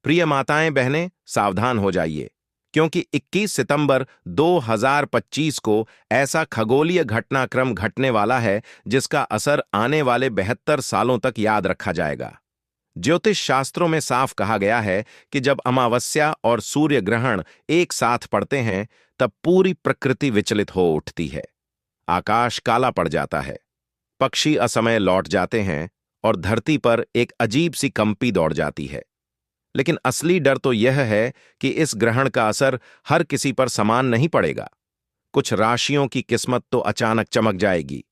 प्रिय माताएं बहनें, सावधान हो जाइए, क्योंकि 21 सितंबर 2025 को ऐसा खगोलीय घटनाक्रम घटने वाला है जिसका असर आने वाले 72 सालों तक याद रखा जाएगा। ज्योतिष शास्त्रों में साफ कहा गया है कि जब अमावस्या और सूर्य ग्रहण एक साथ पड़ते हैं, तब पूरी प्रकृति विचलित हो उठती है। आकाश काला पड़ जाता है, पक्षी असमय लौट जाते हैं और धरती पर एक अजीब सी कंपी दौड़ जाती है। लेकिन असली डर तो यह है कि इस ग्रहण का असर हर किसी पर समान नहीं पड़ेगा। कुछ राशियों की किस्मत तो अचानक चमक जाएगी,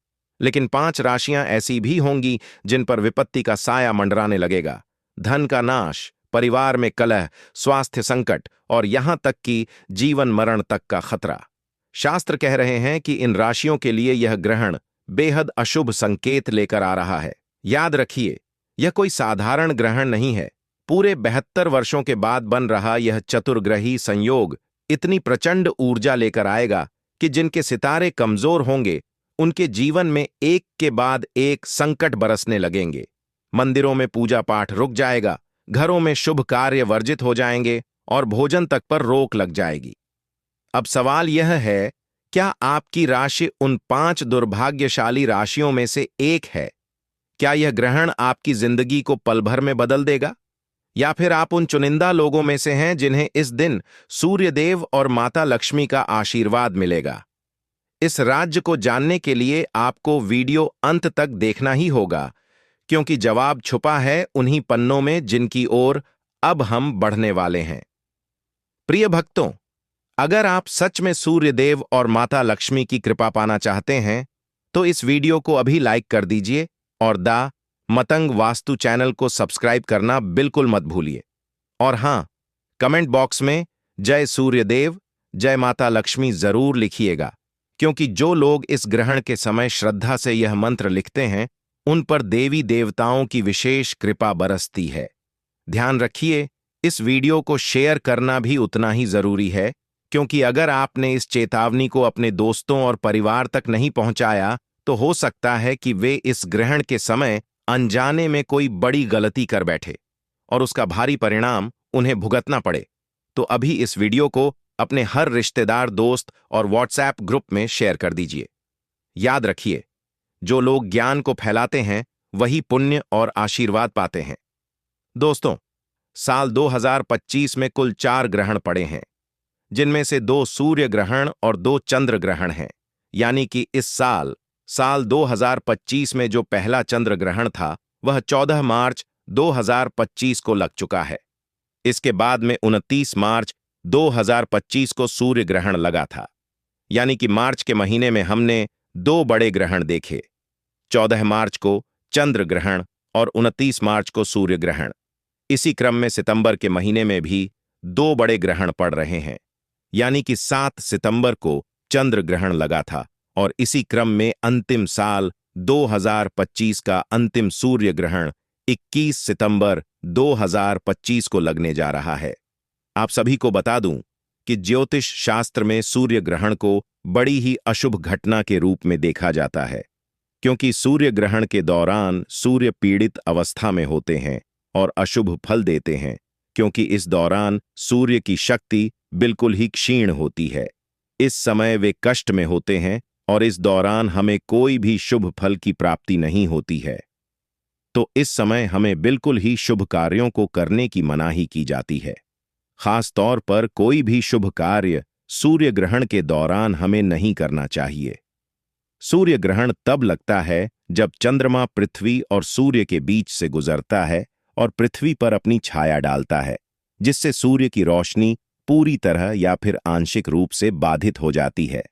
लेकिन 5 राशियां ऐसी भी होंगी जिन पर विपत्ति का साया मंडराने लगेगा। धन का नाश, परिवार में कलह, स्वास्थ्य संकट और यहां तक कि जीवन मरण तक का खतरा। शास्त्र कह रहे हैं कि इन राशियों के लिए यह ग्रहण बेहद अशुभ संकेत लेकर आ रहा है। याद रखिए, यह कोई साधारण ग्रहण नहीं है। पूरे 72 वर्षों के बाद बन रहा यह चतुर्ग्रही संयोग इतनी प्रचंड ऊर्जा लेकर आएगा कि जिनके सितारे कमजोर होंगे, उनके जीवन में एक के बाद एक संकट बरसने लगेंगे। मंदिरों में पूजा पाठ रुक जाएगा, घरों में शुभ कार्य वर्जित हो जाएंगे और भोजन तक पर रोक लग जाएगी। अब सवाल यह है, क्या आपकी राशि उन 5 दुर्भाग्यशाली राशियों में से एक है? क्या यह ग्रहण आपकी जिंदगी को पल भर में बदल देगा? या फिर आप उन चुनिंदा लोगों में से हैं जिन्हें इस दिन सूर्यदेव और माता लक्ष्मी का आशीर्वाद मिलेगा? इस राज्य को जानने के लिए आपको वीडियो अंत तक देखना ही होगा, क्योंकि जवाब छुपा है उन्हीं पन्नों में जिनकी ओर अब हम बढ़ने वाले हैं। प्रिय भक्तों, अगर आप सच में सूर्यदेव और माता लक्ष्मी की कृपा पाना चाहते हैं, तो इस वीडियो को अभी लाइक कर दीजिए और द मतंग वास्तु चैनल को सब्सक्राइब करना बिल्कुल मत भूलिए। और हां, कमेंट बॉक्स में जय सूर्यदेव, जय माता लक्ष्मी जरूर लिखिएगा, क्योंकि जो लोग इस ग्रहण के समय श्रद्धा से यह मंत्र लिखते हैं, उन पर देवी देवताओं की विशेष कृपा बरसती है। ध्यान रखिए, इस वीडियो को शेयर करना भी उतना ही जरूरी है, क्योंकि अगर आपने इस चेतावनी को अपने दोस्तों और परिवार तक नहीं पहुंचाया, तो हो सकता है कि वे इस ग्रहण के समय अनजाने में कोई बड़ी गलती कर बैठे और उसका भारी परिणाम उन्हें भुगतना पड़े। तो अभी इस वीडियो को अपने हर रिश्तेदार, दोस्त और व्हाट्सएप ग्रुप में शेयर कर दीजिए। याद रखिए, जो लोग ज्ञान को फैलाते हैं वही पुण्य और आशीर्वाद पाते हैं। दोस्तों, साल 2025 में कुल 4 ग्रहण पड़े हैं, जिनमें से 2 सूर्य ग्रहण और 2 चंद्र ग्रहण हैं। यानी कि इस साल 2025 में जो पहला चंद्र ग्रहण था, वह 14 मार्च 2025 को लग चुका है। इसके बाद में 29 मार्च 2025 को सूर्य ग्रहण लगा था। यानी कि मार्च के महीने में हमने 2 बड़े ग्रहण देखे, 14 मार्च को चंद्र ग्रहण और 29 मार्च को सूर्य ग्रहण। इसी क्रम में सितंबर के महीने में भी 2 बड़े ग्रहण पड़ रहे हैं। यानी कि 7 सितंबर को चंद्र ग्रहण लगा था और इसी क्रम में अंतिम साल 2025 का अंतिम सूर्य ग्रहण 21 सितंबर 2025 को लगने जा रहा है। आप सभी को बता दूं कि ज्योतिष शास्त्र में सूर्य ग्रहण को बड़ी ही अशुभ घटना के रूप में देखा जाता है, क्योंकि सूर्य ग्रहण के दौरान सूर्य पीड़ित अवस्था में होते हैं और अशुभ फल देते हैं, क्योंकि इस दौरान सूर्य की शक्ति बिल्कुल ही क्षीण होती है। इस समय वे कष्ट में होते हैं और इस दौरान हमें कोई भी शुभ फल की प्राप्ति नहीं होती है। तो इस समय हमें बिल्कुल ही शुभ कार्यों को करने की मनाही की जाती है। खास तौर पर कोई भी शुभ कार्य सूर्य ग्रहण के दौरान हमें नहीं करना चाहिए। सूर्य ग्रहण तब लगता है जब चंद्रमा पृथ्वी और सूर्य के बीच से गुजरता है और पृथ्वी पर अपनी छाया डालता है, जिससे सूर्य की रोशनी पूरी तरह या फिर आंशिक रूप से बाधित हो जाती है।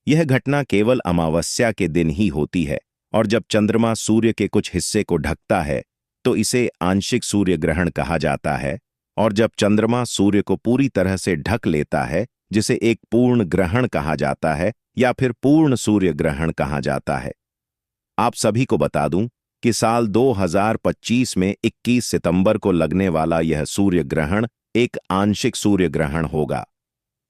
यह घटना केवल अमावस्या के दिन ही होती है और जब चंद्रमा सूर्य के कुछ हिस्से को ढकता है तो इसे आंशिक सूर्य ग्रहण कहा जाता है, और जब चंद्रमा सूर्य को पूरी तरह से ढक लेता है, जिसे एक पूर्ण ग्रहण कहा जाता है या फिर पूर्ण सूर्य ग्रहण कहा जाता है। आप सभी को बता दूं कि साल 2025 में 21 सितंबर को लगने वाला यह सूर्य ग्रहण एक आंशिक सूर्य ग्रहण होगा।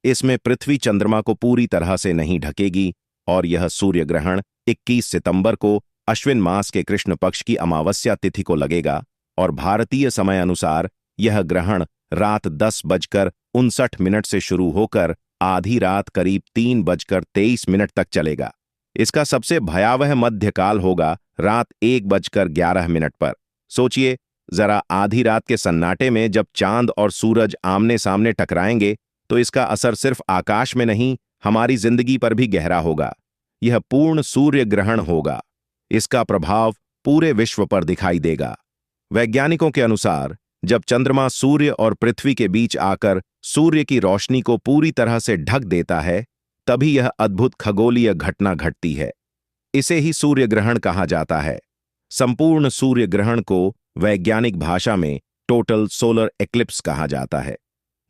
इसमें पृथ्वी चंद्रमा को पूरी तरह से नहीं ढकेगी और यह सूर्य ग्रहण 21 सितंबर को अश्विन मास के कृष्ण पक्ष की अमावस्या तिथि को लगेगा और भारतीय समय अनुसार यह ग्रहण रात 10:59 से शुरू होकर आधी रात करीब 3:23 तक चलेगा। इसका सबसे भयावह मध्यकाल होगा रात 1:11 पर। सोचिए जरा, आधी रात के सन्नाटे में जब चांद और सूरज आमने सामने टकराएंगे तो इसका असर सिर्फ आकाश में नहीं, हमारी जिंदगी पर भी गहरा होगा। यह पूर्ण सूर्य ग्रहण होगा। इसका प्रभाव पूरे विश्व पर दिखाई देगा। वैज्ञानिकों के अनुसार जब चंद्रमा सूर्य और पृथ्वी के बीच आकर सूर्य की रोशनी को पूरी तरह से ढक देता है, तभी यह अद्भुत खगोलीय घटना घटती है। इसे ही सूर्य ग्रहण कहा जाता है। संपूर्ण सूर्य ग्रहण को वैज्ञानिक भाषा में टोटल सोलर एक्लिप्स कहा जाता है।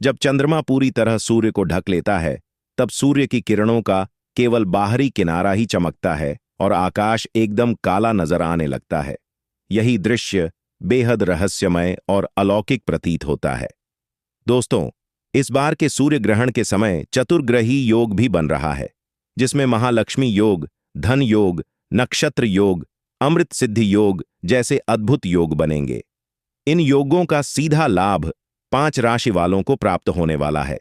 जब चंद्रमा पूरी तरह सूर्य को ढक लेता है, तब सूर्य की किरणों का केवल बाहरी किनारा ही चमकता है और आकाश एकदम काला नजर आने लगता है। यही दृश्य बेहद रहस्यमय और अलौकिक प्रतीत होता है। दोस्तों, इस बार के सूर्य ग्रहण के समय चतुर्ग्रही योग भी बन रहा है, जिसमें महालक्ष्मी योग, धन योग, नक्षत्र योग, अमृत सिद्धि योग जैसे अद्भुत योग बनेंगे। इन योगों का सीधा लाभ 5 राशि वालों को प्राप्त होने वाला है।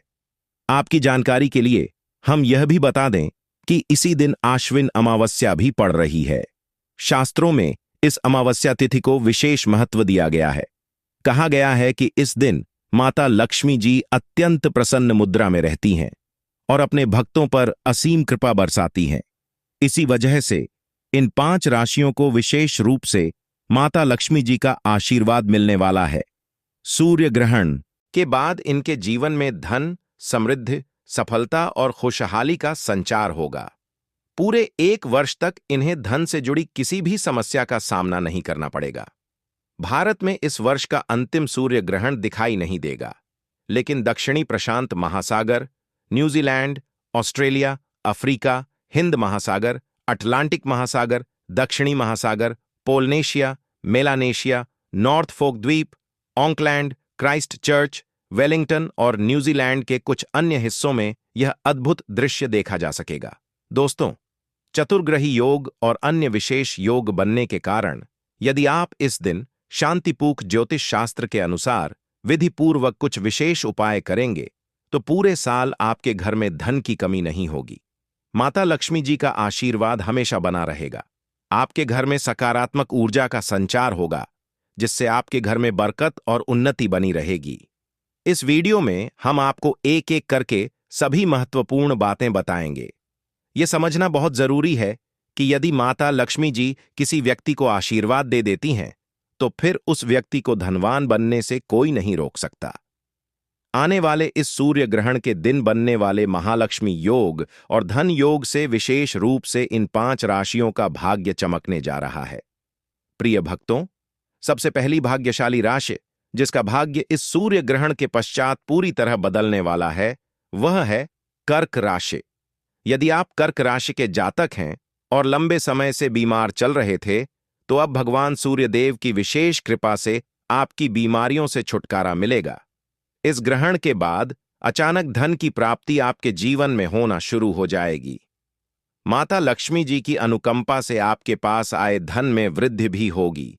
आपकी जानकारी के लिए हम यह भी बता दें कि इसी दिन आश्विन अमावस्या भी पड़ रही है। शास्त्रों में इस अमावस्या तिथि को विशेष महत्व दिया गया है। कहा गया है कि इस दिन माता लक्ष्मी जी अत्यंत प्रसन्न मुद्रा में रहती हैं और अपने भक्तों पर असीम कृपा बरसाती हैं। इसी वजह से इन 5 राशियों को विशेष रूप से माता लक्ष्मी जी का आशीर्वाद मिलने वाला है। सूर्य ग्रहण के बाद इनके जीवन में धन, समृद्धि, सफलता और खुशहाली का संचार होगा। पूरे 1 वर्ष तक इन्हें धन से जुड़ी किसी भी समस्या का सामना नहीं करना पड़ेगा। भारत में इस वर्ष का अंतिम सूर्य ग्रहण दिखाई नहीं देगा, लेकिन दक्षिणी प्रशांत महासागर, न्यूजीलैंड, ऑस्ट्रेलिया, अफ्रीका, हिंद महासागर, अटलांटिक महासागर, दक्षिणी महासागर, पोलनेशिया, मेलानेशिया, नॉर्थ फोक द्वीप, ऑकलैंड, क्राइस्ट चर्च, वेलिंगटन और न्यूजीलैंड के कुछ अन्य हिस्सों में यह अद्भुत दृश्य देखा जा सकेगा। दोस्तों, चतुर्ग्रही योग और अन्य विशेष योग बनने के कारण यदि आप इस दिन शांतिपूर्ण ज्योतिष शास्त्र के अनुसार विधिपूर्वक कुछ विशेष उपाय करेंगे तो पूरे साल आपके घर में धन की कमी नहीं होगी। माता लक्ष्मी जी का आशीर्वाद हमेशा बना रहेगा। आपके घर में सकारात्मक ऊर्जा का संचार होगा, जिससे आपके घर में बरकत और उन्नति बनी रहेगी। इस वीडियो में हम आपको एक एक करके सभी महत्वपूर्ण बातें बताएंगे। यह समझना बहुत जरूरी है कि यदि माता लक्ष्मी जी किसी व्यक्ति को आशीर्वाद दे देती हैं, तो फिर उस व्यक्ति को धनवान बनने से कोई नहीं रोक सकता। आने वाले इस सूर्य ग्रहण के दिन बनने वाले महालक्ष्मी योग और धन योग से विशेष रूप से इन 5 राशियों का भाग्य चमकने जा रहा है। प्रिय भक्तों, सबसे पहली भाग्यशाली राशि जिसका भाग्य इस सूर्य ग्रहण के पश्चात पूरी तरह बदलने वाला है, वह है कर्क राशि। यदि आप कर्क राशि के जातक हैं और लंबे समय से बीमार चल रहे थे, तो अब भगवान सूर्यदेव की विशेष कृपा से आपकी बीमारियों से छुटकारा मिलेगा। इस ग्रहण के बाद अचानक धन की प्राप्ति आपके जीवन में होना शुरू हो जाएगी। माता लक्ष्मी जी की अनुकंपा से आपके पास आए धन में वृद्धि भी होगी।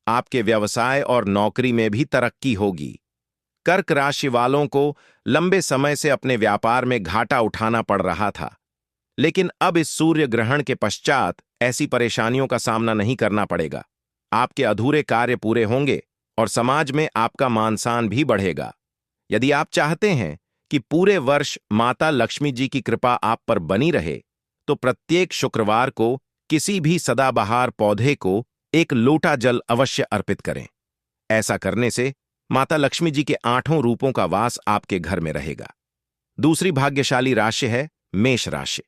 आपके व्यवसाय और नौकरी में भी तरक्की होगी। कर्क राशि वालों को लंबे समय से अपने व्यापार में घाटा उठाना पड़ रहा था, लेकिन अब इस सूर्य ग्रहण के पश्चात ऐसी परेशानियों का सामना नहीं करना पड़ेगा। आपके अधूरे कार्य पूरे होंगे और समाज में आपका मान-सम्मान भी बढ़ेगा। यदि आप चाहते हैं कि पूरे वर्ष माता लक्ष्मी जी की कृपा आप पर बनी रहे, तो प्रत्येक शुक्रवार को किसी भी सदाबहार पौधे को एक लोटा जल अवश्य अर्पित करें। ऐसा करने से माता लक्ष्मी जी के 8 रूपों का वास आपके घर में रहेगा। दूसरी भाग्यशाली राशि है मेष राशि।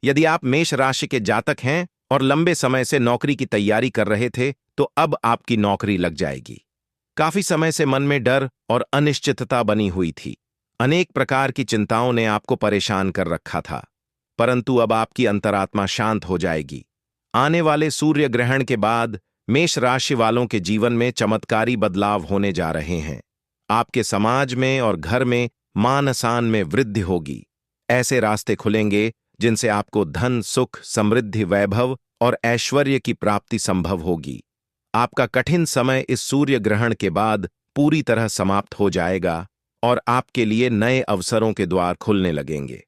यदि आप मेष राशि के जातक हैं और लंबे समय से नौकरी की तैयारी कर रहे थे, तो अब आपकी नौकरी लग जाएगी। काफी समय से मन में डर और अनिश्चितता बनी हुई थी। अनेक प्रकार की चिंताओं ने आपको परेशान कर रखा था, परंतु अब आपकी अंतरात्मा शांत हो जाएगी। आने वाले सूर्य ग्रहण के बाद मेष राशि वालों के जीवन में चमत्कारी बदलाव होने जा रहे हैं। आपके समाज में और घर में मान-सम्मान में वृद्धि होगी। ऐसे रास्ते खुलेंगे जिनसे आपको धन, सुख, समृद्धि, वैभव और ऐश्वर्य की प्राप्ति संभव होगी। आपका कठिन समय इस सूर्य ग्रहण के बाद पूरी तरह समाप्त हो जाएगा और आपके लिए नए अवसरों के द्वार खुलने लगेंगे।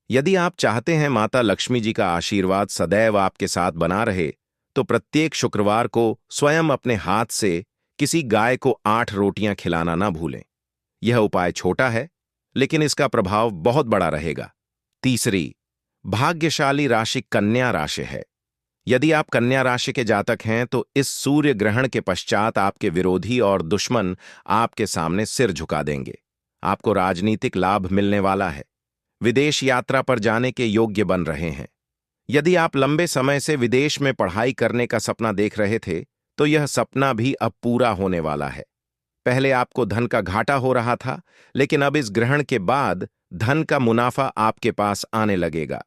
यदि आप चाहते हैं माता लक्ष्मी जी का आशीर्वाद सदैव आपके साथ बना रहे, तो प्रत्येक शुक्रवार को स्वयं अपने हाथ से किसी गाय को 8 रोटियां खिलाना ना भूलें। यह उपाय छोटा है, लेकिन इसका प्रभाव बहुत बड़ा रहेगा। तीसरी, भाग्यशाली राशि कन्या राशि है। यदि आप कन्या राशि के जातक हैं, तो इस सूर्य ग्रहण के पश्चात आपके विरोधी और दुश्मन आपके सामने सिर झुका देंगे। आपको राजनीतिक लाभ मिलने वाला है। विदेश यात्रा पर जाने के योग्य बन रहे हैं। यदि आप लंबे समय से विदेश में पढ़ाई करने का सपना देख रहे थे, तो यह सपना भी अब पूरा होने वाला है। पहले आपको धन का घाटा हो रहा था, लेकिन अब इस ग्रहण के बाद धन का मुनाफा आपके पास आने लगेगा।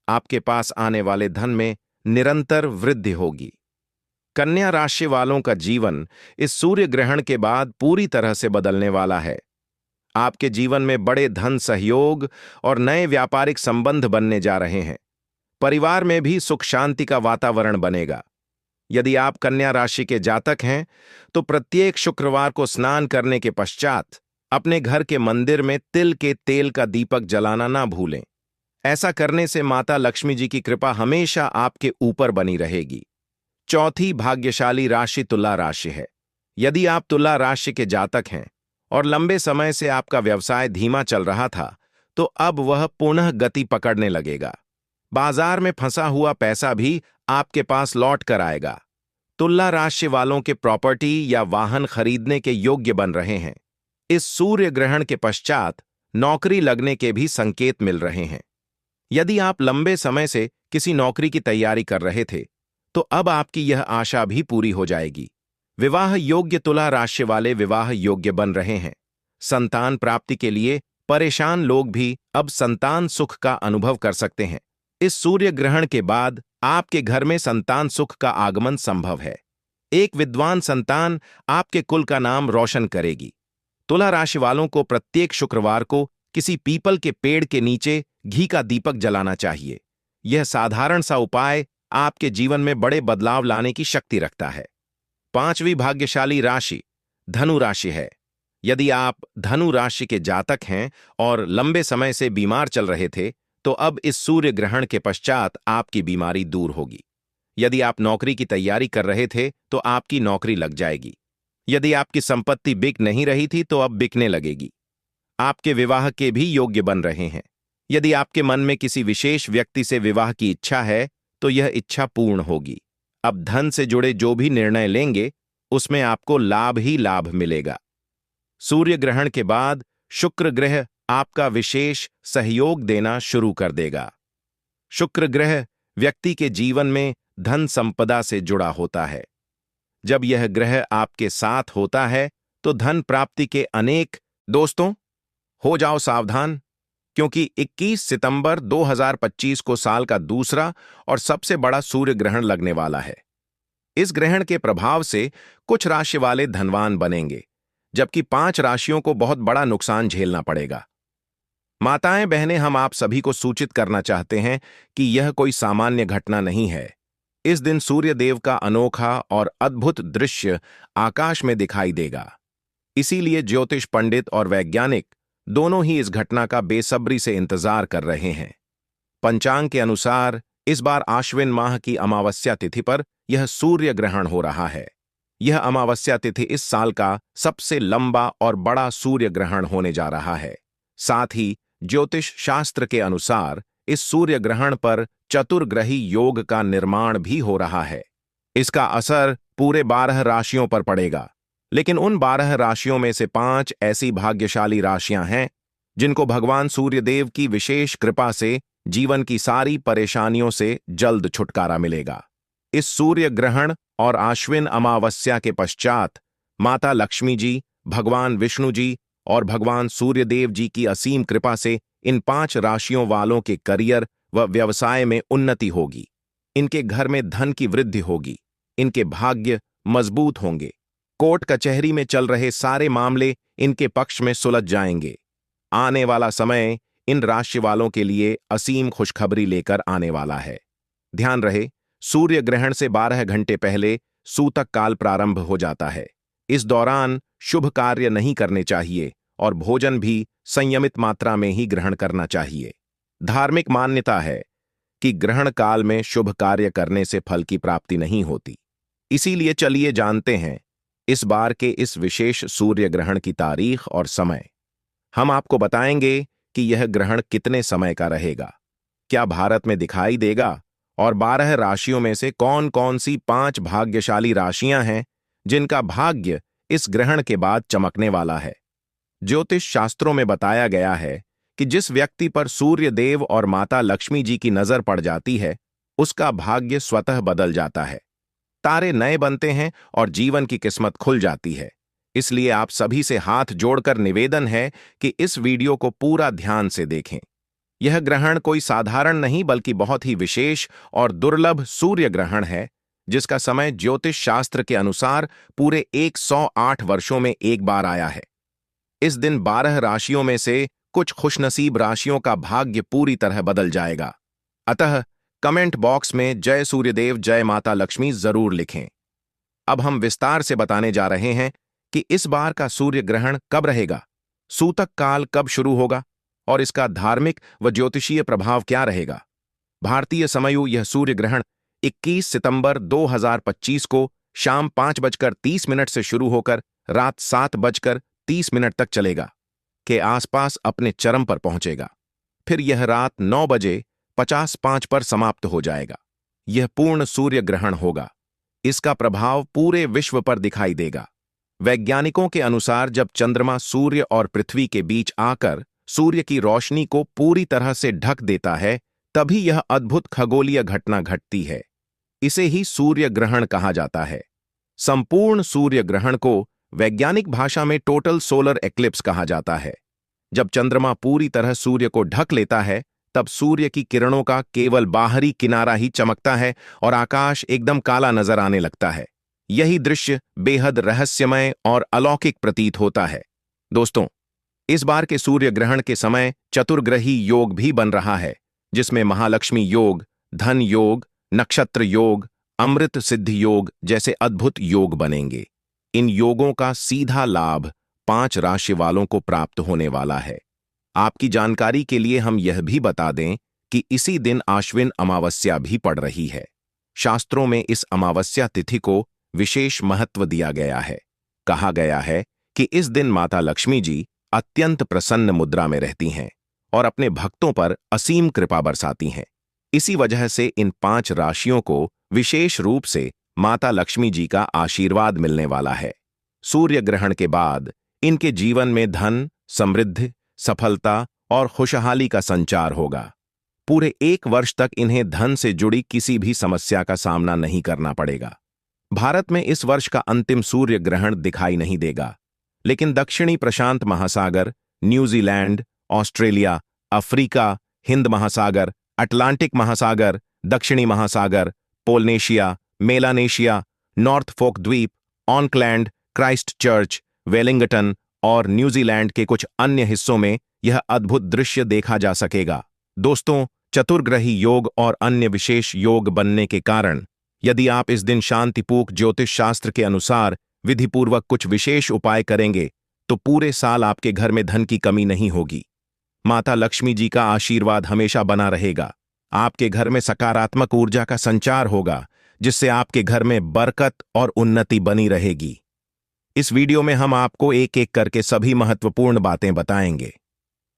आपके पास आने वाले धन में निरंतर वृद्धि होगी। कन्या राशि वालों का जीवन इस सूर्य ग्रहण के बाद पूरी तरह से बदलने वाला है। आपके जीवन में बड़े धन सहयोग और नए व्यापारिक संबंध बनने जा रहे हैं। परिवार में भी सुख शांति का वातावरण बनेगा। यदि आप कन्या राशि के जातक हैं, तो प्रत्येक शुक्रवार को स्नान करने के पश्चात अपने घर के मंदिर में तिल के तेल का दीपक जलाना ना भूलें। ऐसा करने से माता लक्ष्मी जी की कृपा हमेशा आपके ऊपर बनी रहेगी। चौथी भाग्यशाली राशि तुला राशि है। यदि आप तुला राशि के जातक हैं और लंबे समय से आपका व्यवसाय धीमा चल रहा था, तो अब वह पुनः गति पकड़ने लगेगा। बाजार में फंसा हुआ पैसा भी आपके पास लौट कर आएगा। तुला राशि वालों के प्रॉपर्टी या वाहन खरीदने के योग्य बन रहे हैं। इस सूर्य ग्रहण के पश्चात नौकरी लगने के भी संकेत मिल रहे हैं। यदि आप लंबे समय से किसी नौकरी की तैयारी कर रहे थे, तो अब आपकी यह आशा भी पूरी हो जाएगी। विवाह योग्य तुला राशि वाले विवाह योग्य बन रहे हैं। संतान प्राप्ति के लिए परेशान लोग भी अब संतान सुख का अनुभव कर सकते हैं। इस सूर्य ग्रहण के बाद आपके घर में संतान सुख का आगमन संभव है। एक विद्वान संतान आपके कुल का नाम रोशन करेगी। तुला राशि वालों को प्रत्येक शुक्रवार को किसी पीपल के पेड़ के नीचे घी का दीपक जलाना चाहिए। यह साधारण सा उपाय आपके जीवन में बड़े बदलाव लाने की शक्ति रखता है। पांचवी भाग्यशाली राशि धनु राशि है। यदि आप धनु राशि के जातक हैं और लंबे समय से बीमार चल रहे थे, तो अब इस सूर्य ग्रहण के पश्चात आपकी बीमारी दूर होगी। यदि आप नौकरी की तैयारी कर रहे थे, तो आपकी नौकरी लग जाएगी। यदि आपकी संपत्ति बिक नहीं रही थी, तो अब बिकने लगेगी। आपके विवाह के भी योग्य बन रहे हैं। यदि आपके मन में किसी विशेष व्यक्ति से विवाह की इच्छा है, तो यह इच्छा पूर्ण होगी। अब धन से जुड़े जो भी निर्णय लेंगे, उसमें आपको लाभ ही लाभ मिलेगा। सूर्य ग्रहण के बाद शुक्र ग्रह आपका विशेष सहयोग देना शुरू कर देगा। शुक्र ग्रह व्यक्ति के जीवन में धन संपदा से जुड़ा होता है। जब यह ग्रह आपके साथ होता है, तो धन प्राप्ति के अनेक दोस्तों हो जाओ सावधान, क्योंकि 21 सितंबर 2025 को साल का दूसरा और सबसे बड़ा सूर्य ग्रहण लगने वाला है। इस ग्रहण के प्रभाव से कुछ राशि वाले धनवान बनेंगे, जबकि 5 राशियों को बहुत बड़ा नुकसान झेलना पड़ेगा। माताएं बहनें, हम आप सभी को सूचित करना चाहते हैं कि यह कोई सामान्य घटना नहीं है। इस दिन सूर्य देव का अनोखा और अद्भुत दृश्य आकाश में दिखाई देगा। इसीलिए ज्योतिष पंडित और वैज्ञानिक दोनों ही इस घटना का बेसब्री से इंतजार कर रहे हैं। पंचांग के अनुसार इस बार आश्विन माह की अमावस्या तिथि पर यह सूर्य ग्रहण हो रहा है। यह अमावस्या तिथि इस साल का सबसे लंबा और बड़ा सूर्य ग्रहण होने जा रहा है। साथ ही ज्योतिष शास्त्र के अनुसार इस सूर्य ग्रहण पर चतुर्ग्रही योग का निर्माण भी हो रहा है। इसका असर पूरे 12 राशियों पर पड़ेगा, लेकिन उन 12 राशियों में से 5 ऐसी भाग्यशाली राशियां हैं जिनको भगवान सूर्यदेव की विशेष कृपा से जीवन की सारी परेशानियों से जल्द छुटकारा मिलेगा। इस सूर्य ग्रहण और आश्विन अमावस्या के पश्चात माता लक्ष्मी जी, भगवान विष्णु जी और भगवान सूर्यदेव जी की असीम कृपा से इन 5 राशियों वालों के करियर व व्यवसाय में उन्नति होगी। इनके घर में धन की वृद्धि होगी। इनके भाग्य मजबूत होंगे। कोर्ट कचहरी में चल रहे सारे मामले इनके पक्ष में सुलझ जाएंगे। आने वाला समय इन राशि वालों के लिए असीम खुशखबरी लेकर आने वाला है। ध्यान रहे, सूर्य ग्रहण से 12 घंटे पहले सूतक काल प्रारंभ हो जाता है। इस दौरान शुभ कार्य नहीं करने चाहिए और भोजन भी संयमित मात्रा में ही ग्रहण करना चाहिए। धार्मिक मान्यता है कि ग्रहण काल में शुभ कार्य करने से फल की प्राप्ति नहीं होती। इसीलिए चलिए जानते हैं इस बार के इस विशेष सूर्य ग्रहण की तारीख और समय। हम आपको बताएंगे कि यह ग्रहण कितने समय का रहेगा, क्या भारत में दिखाई देगा और 12 राशियों में से कौन कौन सी 5 भाग्यशाली राशियां हैं जिनका भाग्य इस ग्रहण के बाद चमकने वाला है। ज्योतिष शास्त्रों में बताया गया है कि जिस व्यक्ति पर सूर्य देव और माता लक्ष्मी जी की नजर पड़ जाती है उसका भाग्य स्वतः बदल जाता है, तारे नए बनते हैं और जीवन की किस्मत खुल जाती है। इसलिए आप सभी से हाथ जोड़कर निवेदन है कि इस वीडियो को पूरा ध्यान से देखें। यह ग्रहण कोई साधारण नहीं बल्कि बहुत ही विशेष और दुर्लभ सूर्य ग्रहण है, जिसका समय ज्योतिष शास्त्र के अनुसार पूरे 108 वर्षों में एक बार आया है। इस दिन 12 राशियों में से कुछ खुशनसीब राशियों का भाग्य पूरी तरह बदल जाएगा। अतः कमेंट बॉक्स में जय सूर्यदेव जय माता लक्ष्मी जरूर लिखें। अब हम विस्तार से बताने जा रहे हैं कि इस बार का सूर्य ग्रहण कब रहेगा, सूतक काल कब शुरू होगा और इसका धार्मिक व ज्योतिषीय प्रभाव क्या रहेगा। भारतीय समयो यह सूर्य ग्रहण 21 सितंबर 2025 को शाम 5:30 से शुरू होकर रात 7:30 तक चलेगा के आसपास अपने चरम पर पहुंचेगा। फिर यह रात 9:55 पर समाप्त हो जाएगा। यह पूर्ण सूर्य ग्रहण होगा। इसका प्रभाव पूरे विश्व पर दिखाई देगा। वैज्ञानिकों के अनुसार जब चंद्रमा सूर्य और पृथ्वी के बीच आकर सूर्य की रोशनी को पूरी तरह से ढक देता है, तभी यह अद्भुत खगोलीय घटना घटती है। इसे ही सूर्य ग्रहण कहा जाता है। संपूर्ण सूर्य ग्रहण को वैज्ञानिक भाषा में टोटल सोलर एक्लिप्स कहा जाता है। जब चंद्रमा पूरी तरह सूर्य को ढक लेता है, तब सूर्य की किरणों का केवल बाहरी किनारा ही चमकता है और आकाश एकदम काला नजर आने लगता है। यही दृश्य बेहद रहस्यमय और अलौकिक प्रतीत होता है। दोस्तों, इस बार के सूर्य ग्रहण के समय चतुर्ग्रही योग भी बन रहा है, जिसमें महालक्ष्मी योग, धन योग, नक्षत्र योग, अमृत सिद्धि योग जैसे अद्भुत योग बनेंगे। इन योगों का सीधा लाभ 5 राशि वालों को प्राप्त होने वाला है। आपकी जानकारी के लिए हम यह भी बता दें कि इसी दिन आश्विन अमावस्या भी पड़ रही है। शास्त्रों में इस अमावस्या तिथि को विशेष महत्व दिया गया है। कहा गया है कि इस दिन माता लक्ष्मी जी अत्यंत प्रसन्न मुद्रा में रहती हैं और अपने भक्तों पर असीम कृपा बरसाती हैं। इसी वजह से इन 5 राशियों को विशेष रूप से माता लक्ष्मी जी का आशीर्वाद मिलने वाला है। सूर्य ग्रहण के बाद इनके जीवन में धन, समृद्धि, सफलता और खुशहाली का संचार होगा। पूरे 1 वर्ष तक इन्हें धन से जुड़ी किसी भी समस्या का सामना नहीं करना पड़ेगा। भारत में इस वर्ष का अंतिम सूर्य ग्रहण दिखाई नहीं देगा, लेकिन दक्षिणी प्रशांत महासागर, न्यूजीलैंड, ऑस्ट्रेलिया, अफ्रीका, हिंद महासागर, अटलांटिक महासागर, दक्षिणी महासागर, पोलनेशिया, मेलानेशिया, नॉर्थ फोक द्वीप, ऑकलैंड, क्राइस्ट चर्च, वेलिंगटन और न्यूजीलैंड के कुछ अन्य हिस्सों में यह अद्भुत दृश्य देखा जा सकेगा। दोस्तों, चतुर्ग्रही योग और अन्य विशेष योग बनने के कारण यदि आप इस दिन शांतिपूर्ण ज्योतिष शास्त्र के अनुसार विधिपूर्वक कुछ विशेष उपाय करेंगे तो पूरे साल आपके घर में धन की कमी नहीं होगी। माता लक्ष्मी जी का आशीर्वाद हमेशा बना रहेगा। आपके घर में सकारात्मक ऊर्जा का संचार होगा, जिससे आपके घर में बरकत और उन्नति बनी रहेगी। इस वीडियो में हम आपको एक एक करके सभी महत्वपूर्ण बातें बताएंगे।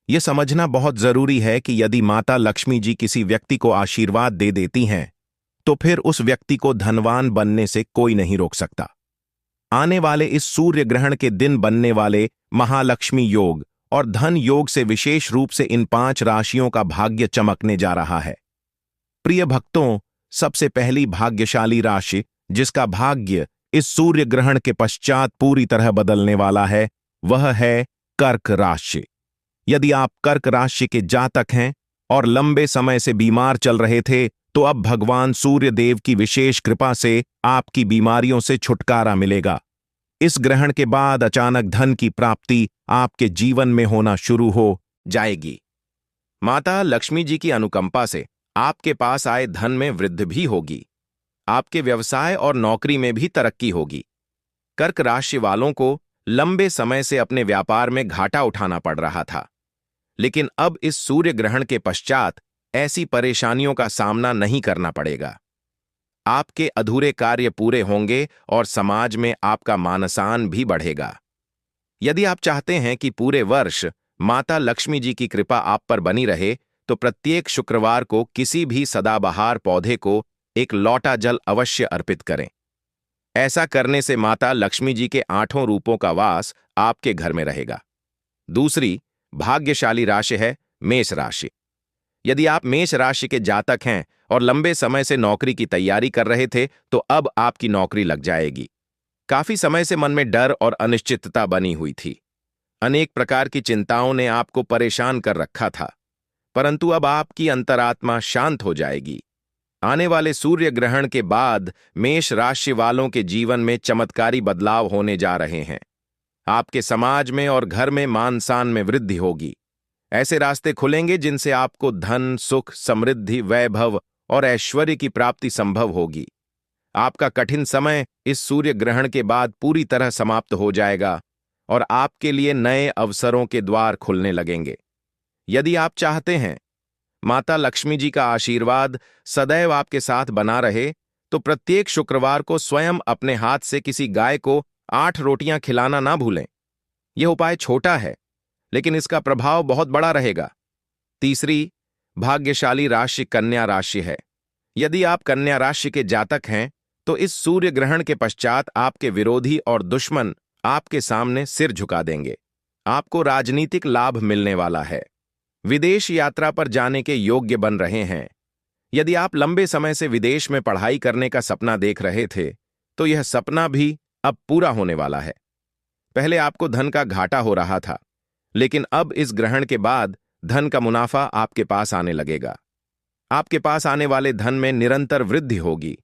यह समझना बहुत जरूरी है कि यदि माता लक्ष्मी जी किसी व्यक्ति को आशीर्वाद दे देती हैं, तो फिर उस व्यक्ति को धनवान बनने से कोई नहीं रोक सकता। आने वाले इस सूर्य ग्रहण के दिन बनने वाले महालक्ष्मी योग और धन योग से विशेष रूप से इन 5 राशियों का भाग्य चमकने जा रहा है। प्रिय भक्तों, सबसे पहली भाग्यशाली राशि जिसका भाग्य इस सूर्य ग्रहण के पश्चात पूरी तरह बदलने वाला है, वह है कर्क राशि। यदि आप कर्क राशि के जातक हैं और लंबे समय से बीमार चल रहे थे, तो अब भगवान सूर्य देव की विशेष कृपा से आपकी बीमारियों से छुटकारा मिलेगा। इस ग्रहण के बाद अचानक धन की प्राप्ति आपके जीवन में होना शुरू हो जाएगी। माता लक्ष्मी जी की अनुकंपा से आपके पास आए धन में वृद्धि भी होगी। आपके व्यवसाय और नौकरी में भी तरक्की होगी। कर्क राशि वालों को लंबे समय से अपने व्यापार में घाटा उठाना पड़ रहा था। लेकिन अब इस सूर्य ग्रहण के पश्चात ऐसी परेशानियों का सामना नहीं करना पड़ेगा। आपके अधूरे कार्य पूरे होंगे और समाज में आपका मान-सम्मान भी बढ़ेगा। यदि आप चाहते हैं कि पूरे वर्ष माता लक्ष्मी जी की कृपा आप पर बनी रहे, तो प्रत्येक शुक्रवार को किसी भी सदाबहार पौधे को एक लोटा जल अवश्य अर्पित करें। ऐसा करने से माता लक्ष्मी जी के 8 रूपों का वास आपके घर में रहेगा। दूसरी भाग्यशाली राशि है मेष राशि। यदि आप मेष राशि के जातक हैं और लंबे समय से नौकरी की तैयारी कर रहे थे, तो अब आपकी नौकरी लग जाएगी। काफी समय से मन में डर और अनिश्चितता बनी हुई थी। अनेक प्रकार की चिंताओं ने आपको परेशान कर रखा था, परंतु अब आपकी अंतरात्मा शांत हो जाएगी। आने वाले सूर्य ग्रहण के बाद मेष राशि वालों के जीवन में चमत्कारी बदलाव होने जा रहे हैं। आपके समाज में और घर में मान-सम्मान में वृद्धि होगी। ऐसे रास्ते खुलेंगे जिनसे आपको धन, सुख, समृद्धि, वैभव और ऐश्वर्य की प्राप्ति संभव होगी। आपका कठिन समय इस सूर्य ग्रहण के बाद पूरी तरह समाप्त हो जाएगा और आपके लिए नए अवसरों के द्वार खुलने लगेंगे। यदि आप चाहते हैं माता लक्ष्मी जी का आशीर्वाद सदैव आपके साथ बना रहे, तो प्रत्येक शुक्रवार को स्वयं अपने हाथ से किसी गाय को 8 रोटियां खिलाना ना भूलें। यह उपाय छोटा है, लेकिन इसका प्रभाव बहुत बड़ा रहेगा। तीसरी भाग्यशाली राशि कन्या राशि है। यदि आप कन्या राशि के जातक हैं, तो इस सूर्य ग्रहण के पश्चात आपके विरोधी और दुश्मन आपके सामने सिर झुका देंगे। आपको राजनीतिक लाभ मिलने वाला है। विदेश यात्रा पर जाने के योग्य बन रहे हैं। यदि आप लंबे समय से विदेश में पढ़ाई करने का सपना देख रहे थे, तो यह सपना भी अब पूरा होने वाला है। पहले आपको धन का घाटा हो रहा था, लेकिन अब इस ग्रहण के बाद धन का मुनाफा आपके पास आने लगेगा। आपके पास आने वाले धन में निरंतर वृद्धि होगी।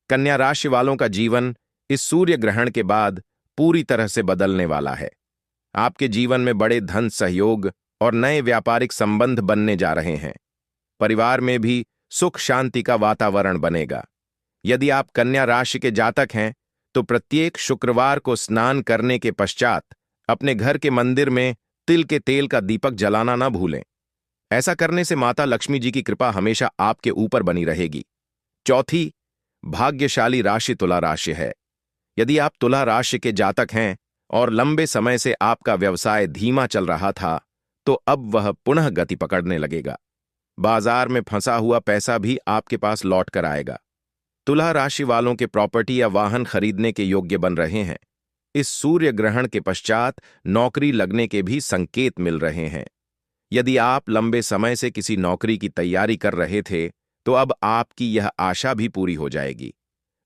कन्या राशि वालों का जीवन इस सूर्य ग्रहण के बाद पूरी तरह से बदलने वाला है। आपके जीवन में बड़े धन सहयोग और नए व्यापारिक संबंध बनने जा रहे हैं। परिवार में भी सुख शांति का वातावरण बनेगा। यदि आप कन्या राशि के जातक हैं, तो प्रत्येक शुक्रवार को स्नान करने के पश्चात अपने घर के मंदिर में तिल के तेल का दीपक जलाना ना भूलें। ऐसा करने से माता लक्ष्मी जी की कृपा हमेशा आपके ऊपर बनी रहेगी। चौथी भाग्यशाली राशि तुला राशि है। यदि आप तुला राशि के जातक हैं और लंबे समय से आपका व्यवसाय धीमा चल रहा था, तो अब वह पुनः गति पकड़ने लगेगा। बाजार में फंसा हुआ पैसा भी आपके पास लौट कर आएगा। तुला राशि वालों के प्रॉपर्टी या वाहन खरीदने के योग्य बन रहे हैं। इस सूर्य ग्रहण के पश्चात नौकरी लगने के भी संकेत मिल रहे हैं। यदि आप लंबे समय से किसी नौकरी की तैयारी कर रहे थे, तो अब आपकी यह आशा भी पूरी हो जाएगी।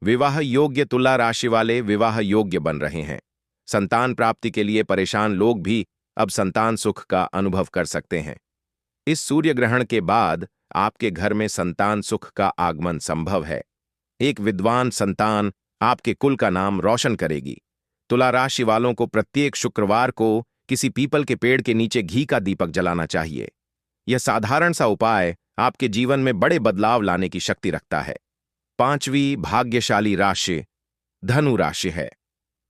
विवाह योग्य तुला राशि वाले विवाह योग्य बन रहे हैं। संतान प्राप्ति के लिए परेशान लोग भी अब संतान सुख का अनुभव कर सकते हैं। इस सूर्य ग्रहण के बाद आपके घर में संतान सुख का आगमन संभव है। एक विद्वान संतान आपके कुल का नाम रोशन करेगी। तुला राशि वालों को प्रत्येक शुक्रवार को किसी पीपल के पेड़ के नीचे घी का दीपक जलाना चाहिए। यह साधारण सा उपाय आपके जीवन में बड़े बदलाव लाने की शक्ति रखता है। पांचवी भाग्यशाली राशि धनु राशि है।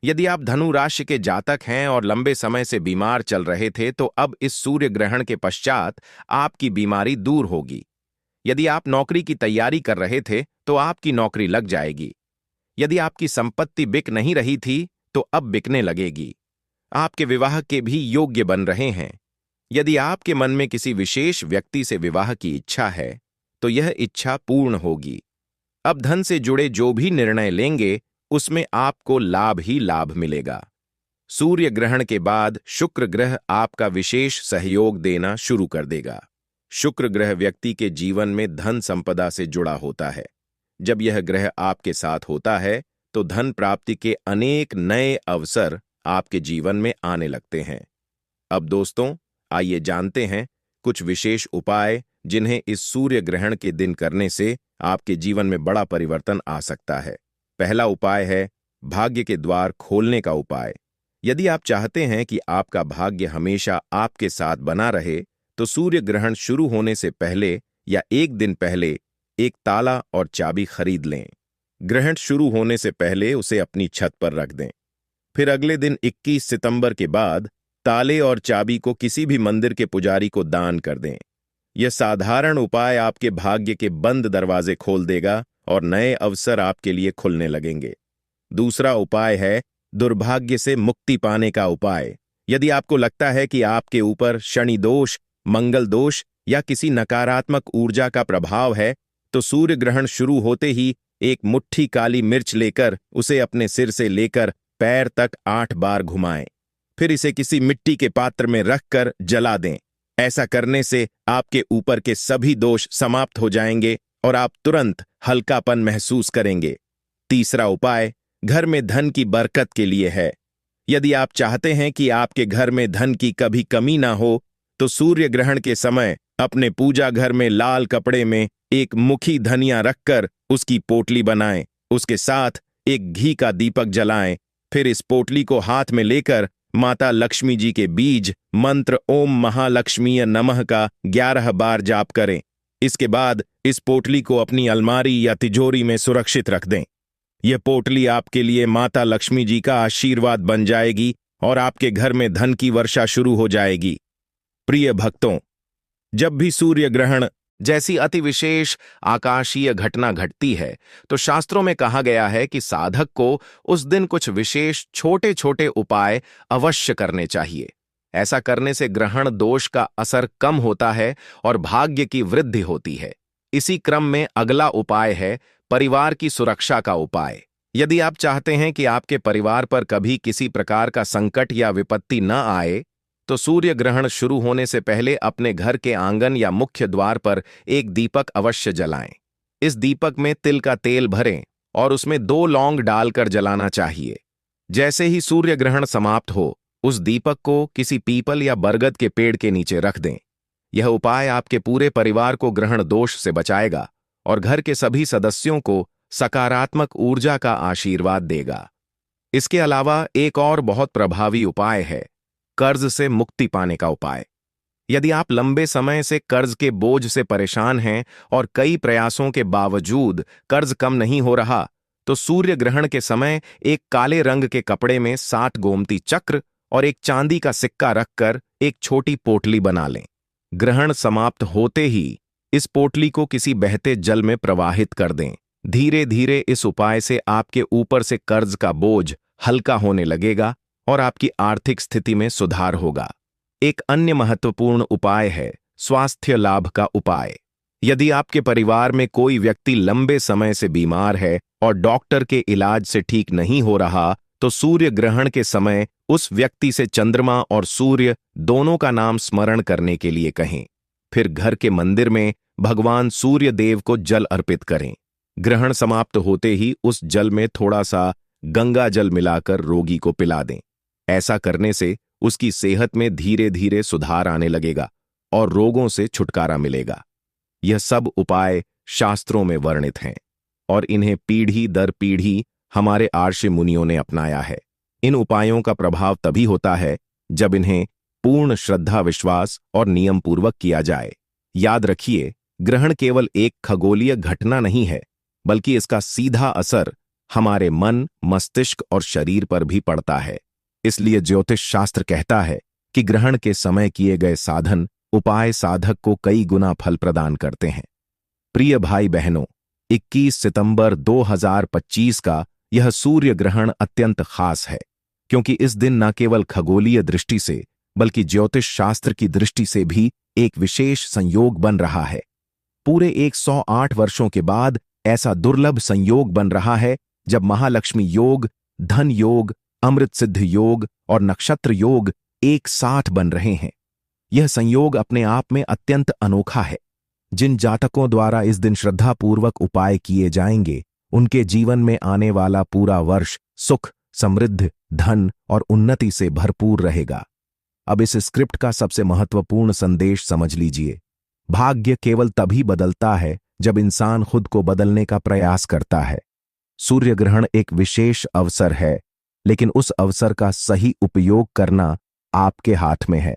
यदि आप धनु राशि के जातक हैं और लंबे समय से बीमार चल रहे थे, तो अब इस सूर्य ग्रहण के पश्चात आपकी बीमारी दूर होगी। यदि आप नौकरी की तैयारी कर रहे थे, तो आपकी नौकरी लग जाएगी। यदि आपकी संपत्ति बिक नहीं रही थी, तो अब बिकने लगेगी। आपके विवाह के भी योग्य बन रहे हैं। यदि आपके मन में किसी विशेष व्यक्ति से विवाह की इच्छा है, तो यह इच्छा पूर्ण होगी। अब धन से जुड़े जो भी निर्णय लेंगे, उसमें आपको लाभ ही लाभ मिलेगा। सूर्य ग्रहण के बाद शुक्र ग्रह आपका विशेष सहयोग देना शुरू कर देगा। शुक्र ग्रह व्यक्ति के जीवन में धन संपदा से जुड़ा होता है। जब यह ग्रह आपके साथ होता है, तो धन प्राप्ति के अनेक नए अवसर आपके जीवन में आने लगते हैं। अब दोस्तों, आइए जानते हैं कुछ विशेष उपाय जिन्हें इस सूर्य ग्रहण के दिन करने से आपके जीवन में बड़ा परिवर्तन आ सकता है। पहला उपाय है भाग्य के द्वार खोलने का उपाय। यदि आप चाहते हैं कि आपका भाग्य हमेशा आपके साथ बना रहे, तो सूर्य ग्रहण शुरू होने से पहले या एक दिन पहले एक ताला और चाबी खरीद लें। ग्रहण शुरू होने से पहले उसे अपनी छत पर रख दें। फिर अगले दिन 21 सितंबर के बाद ताले और चाबी को किसी भी मंदिर के पुजारी को दान कर दें। यह साधारण उपाय आपके भाग्य के बंद दरवाजे खोल देगा और नए अवसर आपके लिए खुलने लगेंगे। दूसरा उपाय है दुर्भाग्य से मुक्ति पाने का उपाय। यदि आपको लगता है कि आपके ऊपर शनि दोष, मंगल दोष या किसी नकारात्मक ऊर्जा का प्रभाव है, तो सूर्य ग्रहण शुरू होते ही एक मुट्ठी काली मिर्च लेकर उसे अपने सिर से लेकर पैर तक 8 बार घुमाएं। फिर इसे किसी मिट्टी के पात्र में रखकर जला दें। ऐसा करने से आपके ऊपर के सभी दोष समाप्त हो जाएंगे और आप तुरंत हल्कापन महसूस करेंगे। तीसरा उपाय घर में धन की बरकत के लिए है। यदि आप चाहते हैं कि आपके घर में धन की कभी कमी ना हो, तो सूर्य ग्रहण के समय अपने पूजा घर में लाल कपड़े में एक मुखी धनिया रखकर उसकी पोटली बनाएं। उसके साथ एक घी का दीपक जलाएं। फिर इस पोटली को हाथ में लेकर माता लक्ष्मी जी के बीज मंत्र ओम महालक्ष्मीय नमः का 11 बार जाप करें। इसके बाद इस पोटली को अपनी अलमारी या तिजोरी में सुरक्षित रख दें। यह पोटली आपके लिए माता लक्ष्मी जी का आशीर्वाद बन जाएगी और आपके घर में धन की वर्षा शुरू हो जाएगी। प्रिय भक्तों, जब भी सूर्य ग्रहण जैसी अति विशेष आकाशीय घटना घटती है, तो शास्त्रों में कहा गया है कि साधक को उस दिन कुछ विशेष छोटे छोटे उपाय अवश्य करने चाहिए। ऐसा करने से ग्रहण दोष का असर कम होता है और भाग्य की वृद्धि होती है। इसी क्रम में अगला उपाय है परिवार की सुरक्षा का उपाय। यदि आप चाहते हैं कि आपके परिवार पर कभी किसी प्रकार का संकट या विपत्ति न आए, तो सूर्य ग्रहण शुरू होने से पहले अपने घर के आंगन या मुख्य द्वार पर एक दीपक अवश्य जलाएं। इस दीपक में तिल का तेल भरें और उसमें 2 लौंग डालकर जलाना चाहिए। जैसे ही सूर्य ग्रहण समाप्त हो, उस दीपक को किसी पीपल या बरगद के पेड़ के नीचे रख दें। यह उपाय आपके पूरे परिवार को ग्रहण दोष से बचाएगा और घर के सभी सदस्यों को सकारात्मक ऊर्जा का आशीर्वाद देगा। इसके अलावा एक और बहुत प्रभावी उपाय है कर्ज से मुक्ति पाने का उपाय। यदि आप लंबे समय से कर्ज के बोझ से परेशान हैं और कई प्रयासों के बावजूद कर्ज कम नहीं हो रहा, तो सूर्य ग्रहण के समय एक काले रंग के कपड़े में 7 गोमती चक्र और एक चांदी का सिक्का रखकर एक छोटी पोटली बना लें। ग्रहण समाप्त होते ही इस पोटली को किसी बहते जल में प्रवाहित कर दें। धीरे धीरे इस उपाय से आपके ऊपर से कर्ज का बोझ हल्का होने लगेगा और आपकी आर्थिक स्थिति में सुधार होगा। एक अन्य महत्वपूर्ण उपाय है स्वास्थ्य लाभ का उपाय। यदि आपके परिवार में कोई व्यक्ति लंबे समय से बीमार है और डॉक्टर के इलाज से ठीक नहीं हो रहा, तो सूर्य ग्रहण के समय उस व्यक्ति से चंद्रमा और सूर्य दोनों का नाम स्मरण करने के लिए कहें। फिर घर के मंदिर में भगवान सूर्य देव को जल अर्पित करें। ग्रहण समाप्त होते ही उस जल में थोड़ा सा गंगा जल मिलाकर रोगी को पिला दें। ऐसा करने से उसकी सेहत में धीरे धीरे सुधार आने लगेगा और रोगों से छुटकारा मिलेगा। यह सब उपाय शास्त्रों में वर्णित हैं और इन्हें पीढ़ी दर पीढ़ी हमारे आर्ष मुनियों ने अपनाया है। इन उपायों का प्रभाव तभी होता है जब इन्हें पूर्ण श्रद्धा, विश्वास और नियम पूर्वक किया जाए। याद रखिए, ग्रहण केवल एक खगोलीय घटना नहीं है, बल्कि इसका सीधा असर हमारे मन, मस्तिष्क और शरीर पर भी पड़ता है। इसलिए ज्योतिष शास्त्र कहता है कि ग्रहण के समय किए गए साधन उपाय साधक को कई गुना फल प्रदान करते हैं। प्रिय भाई बहनों, 21 सितंबर 2025 का यह सूर्य ग्रहण अत्यंत खास है, क्योंकि इस दिन न केवल खगोलीय दृष्टि से बल्कि ज्योतिष शास्त्र की दृष्टि से भी एक विशेष संयोग बन रहा है। पूरे 108 वर्षों के बाद ऐसा दुर्लभ संयोग बन रहा है जब महालक्ष्मी योग, धन योग, अमृत सिद्ध योग और नक्षत्र योग एक साथ बन रहे हैं। यह संयोग अपने आप में अत्यंत अनोखा है। जिन जातकों द्वारा इस दिन श्रद्धापूर्वक उपाय किए जाएंगे, उनके जीवन में आने वाला पूरा वर्ष सुख, समृद्धि, धन और उन्नति से भरपूर रहेगा। अब इस स्क्रिप्ट का सबसे महत्वपूर्ण संदेश समझ लीजिए। भाग्य केवल तभी बदलता है जब इंसान खुद को बदलने का प्रयास करता है। सूर्य ग्रहण एक विशेष अवसर है, लेकिन उस अवसर का सही उपयोग करना आपके हाथ में है।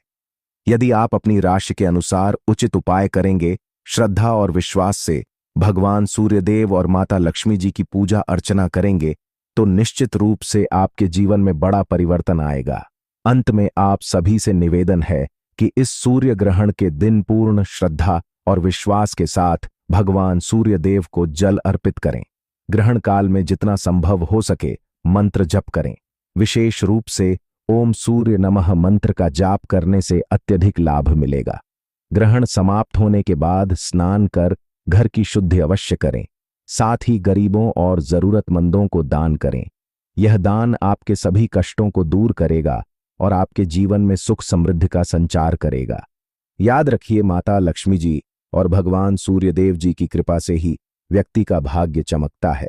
यदि आप अपनी राशि के अनुसार उचित उपाय करेंगे, श्रद्धा और विश्वास से भगवान सूर्यदेव और माता लक्ष्मी जी की पूजा अर्चना करेंगे, तो निश्चित रूप से आपके जीवन में बड़ा परिवर्तन आएगा। अंत में आप सभी से निवेदन है कि इस सूर्य ग्रहण के दिन पूर्ण श्रद्धा और विश्वास के साथ भगवान सूर्य देव को जल अर्पित करें। ग्रहण काल में जितना संभव हो सके मंत्र जप करें। विशेष रूप से ओम सूर्य नमः मंत्र का जाप करने से अत्यधिक लाभ मिलेगा। ग्रहण समाप्त होने के बाद स्नान कर घर की शुद्धि अवश्य करें। साथ ही गरीबों और जरूरतमंदों को दान करें। यह दान आपके सभी कष्टों को दूर करेगा और आपके जीवन में सुख समृद्धि का संचार करेगा। याद रखिए, माता लक्ष्मी जी और भगवान सूर्यदेव जी की कृपा से ही व्यक्ति का भाग्य चमकता है।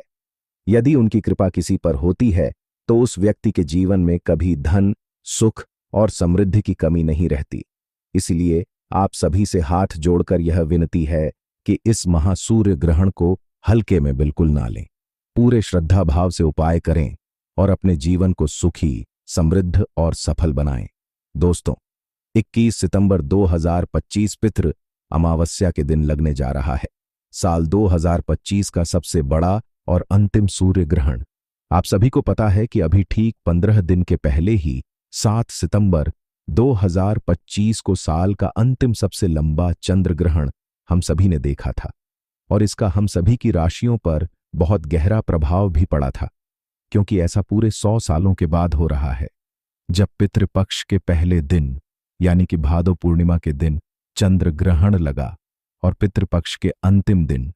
यदि उनकी कृपा किसी पर होती है तो उस व्यक्ति के जीवन में कभी धन, सुख और समृद्धि की कमी नहीं रहती। इसलिए आप सभी से हाथ जोड़कर यह विनती है कि इस महासूर्य ग्रहण को हल्के में बिल्कुल ना लें। पूरे श्रद्धा भाव से उपाय करें और अपने जीवन को सुखी, समृद्ध और सफल बनाएं। दोस्तों, 21 सितंबर 2025 पितृ अमावस्या के दिन लगने जा रहा है। साल 2025 का सबसे बड़ा और अंतिम सूर्य ग्रहण। आप सभी को पता है कि अभी ठीक 15 दिन के पहले ही 7 सितंबर 2025 को साल का अंतिम सबसे लंबा चंद्र ग्रहण हम सभी ने देखा था और इसका हम सभी की राशियों पर बहुत गहरा प्रभाव भी पड़ा था, क्योंकि ऐसा पूरे 100 सालों के बाद हो रहा है जब पितृपक्ष के पहले दिन यानी कि भादो पूर्णिमा के दिन चंद्र ग्रहण लगा और पितृपक्ष के अंतिम दिन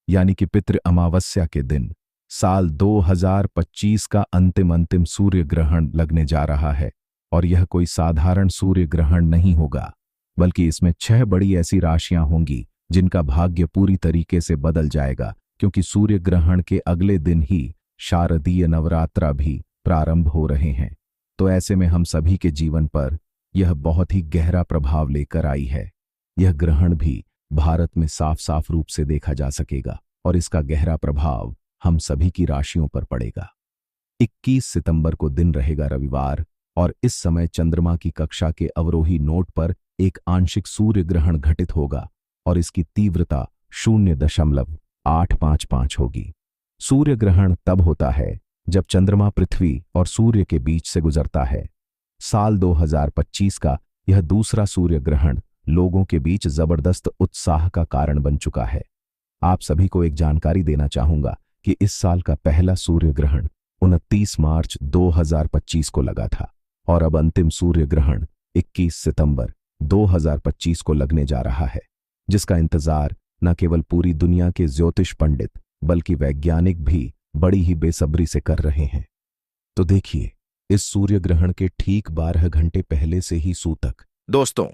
यानी कि पितृ अमावस्या के दिन साल 2025 का अंतिम सूर्य ग्रहण लगने जा रहा है। और यह कोई साधारण सूर्य ग्रहण नहीं होगा, बल्कि इसमें 6 बड़ी ऐसी राशियां होंगी जिनका भाग्य पूरी तरीके से बदल जाएगा, क्योंकि सूर्य ग्रहण के अगले दिन ही शारदीय नवरात्रा भी प्रारंभ हो रहे हैं। तो ऐसे में हम सभी के जीवन पर यह बहुत ही गहरा प्रभाव लेकर आई है। यह ग्रहण भी भारत में साफ साफ रूप से देखा जा सकेगा और इसका गहरा प्रभाव हम सभी की राशियों पर पड़ेगा। 21 सितंबर को दिन रहेगा रविवार और इस समय चंद्रमा की कक्षा के अवरोही नोट पर एक आंशिक सूर्य ग्रहण घटित होगा और इसकी तीव्रता 0.855 होगी। सूर्य ग्रहण तब होता है जब चंद्रमा पृथ्वी और सूर्य के बीच से गुजरता है। साल 2025 का यह दूसरा सूर्य ग्रहण लोगों के बीच जबरदस्त उत्साह का कारण बन चुका है। आप सभी को एक जानकारी देना चाहूंगा कि इस साल का पहला सूर्य ग्रहण 29 मार्च 2025 को लगा था और अब अंतिम सूर्य ग्रहण 21 सितंबर 2025 को लगने जा रहा है, जिसका इंतजार न केवल पूरी दुनिया के ज्योतिष पंडित बल्कि वैज्ञानिक भी बड़ी ही बेसब्री से कर रहे हैं। तो देखिए, इस सूर्य ग्रहण के ठीक 12 घंटे पहले से ही सूतक। दोस्तों,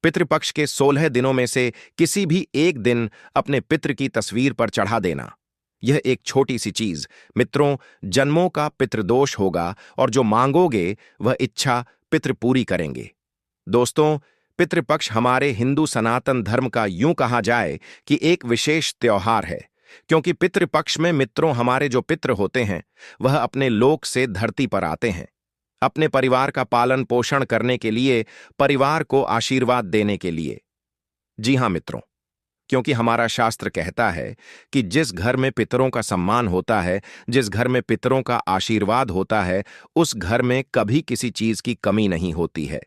पितृपक्ष के 16 दिनों में से किसी भी एक दिन अपने पितृ की तस्वीर पर चढ़ा देना। यह एक छोटी सी चीज मित्रों जन्मों का पितृदोष होगा और जो मांगोगे वह इच्छा पितृ पूरी करेंगे। दोस्तों, पितृपक्ष हमारे हिंदू सनातन धर्म का यूं कहा जाए कि एक विशेष त्योहार है, क्योंकि पितृपक्ष में मित्रों हमारे जो पितृ होते हैं वह अपने लोक से धरती पर आते हैं, अपने परिवार का पालन पोषण करने के लिए, परिवार को आशीर्वाद देने के लिए। जी हां मित्रों, क्योंकि हमारा शास्त्र कहता है कि जिस घर में पितरों का सम्मान होता है, जिस घर में पितरों का आशीर्वाद होता है, उस घर में कभी किसी चीज की कमी नहीं होती है।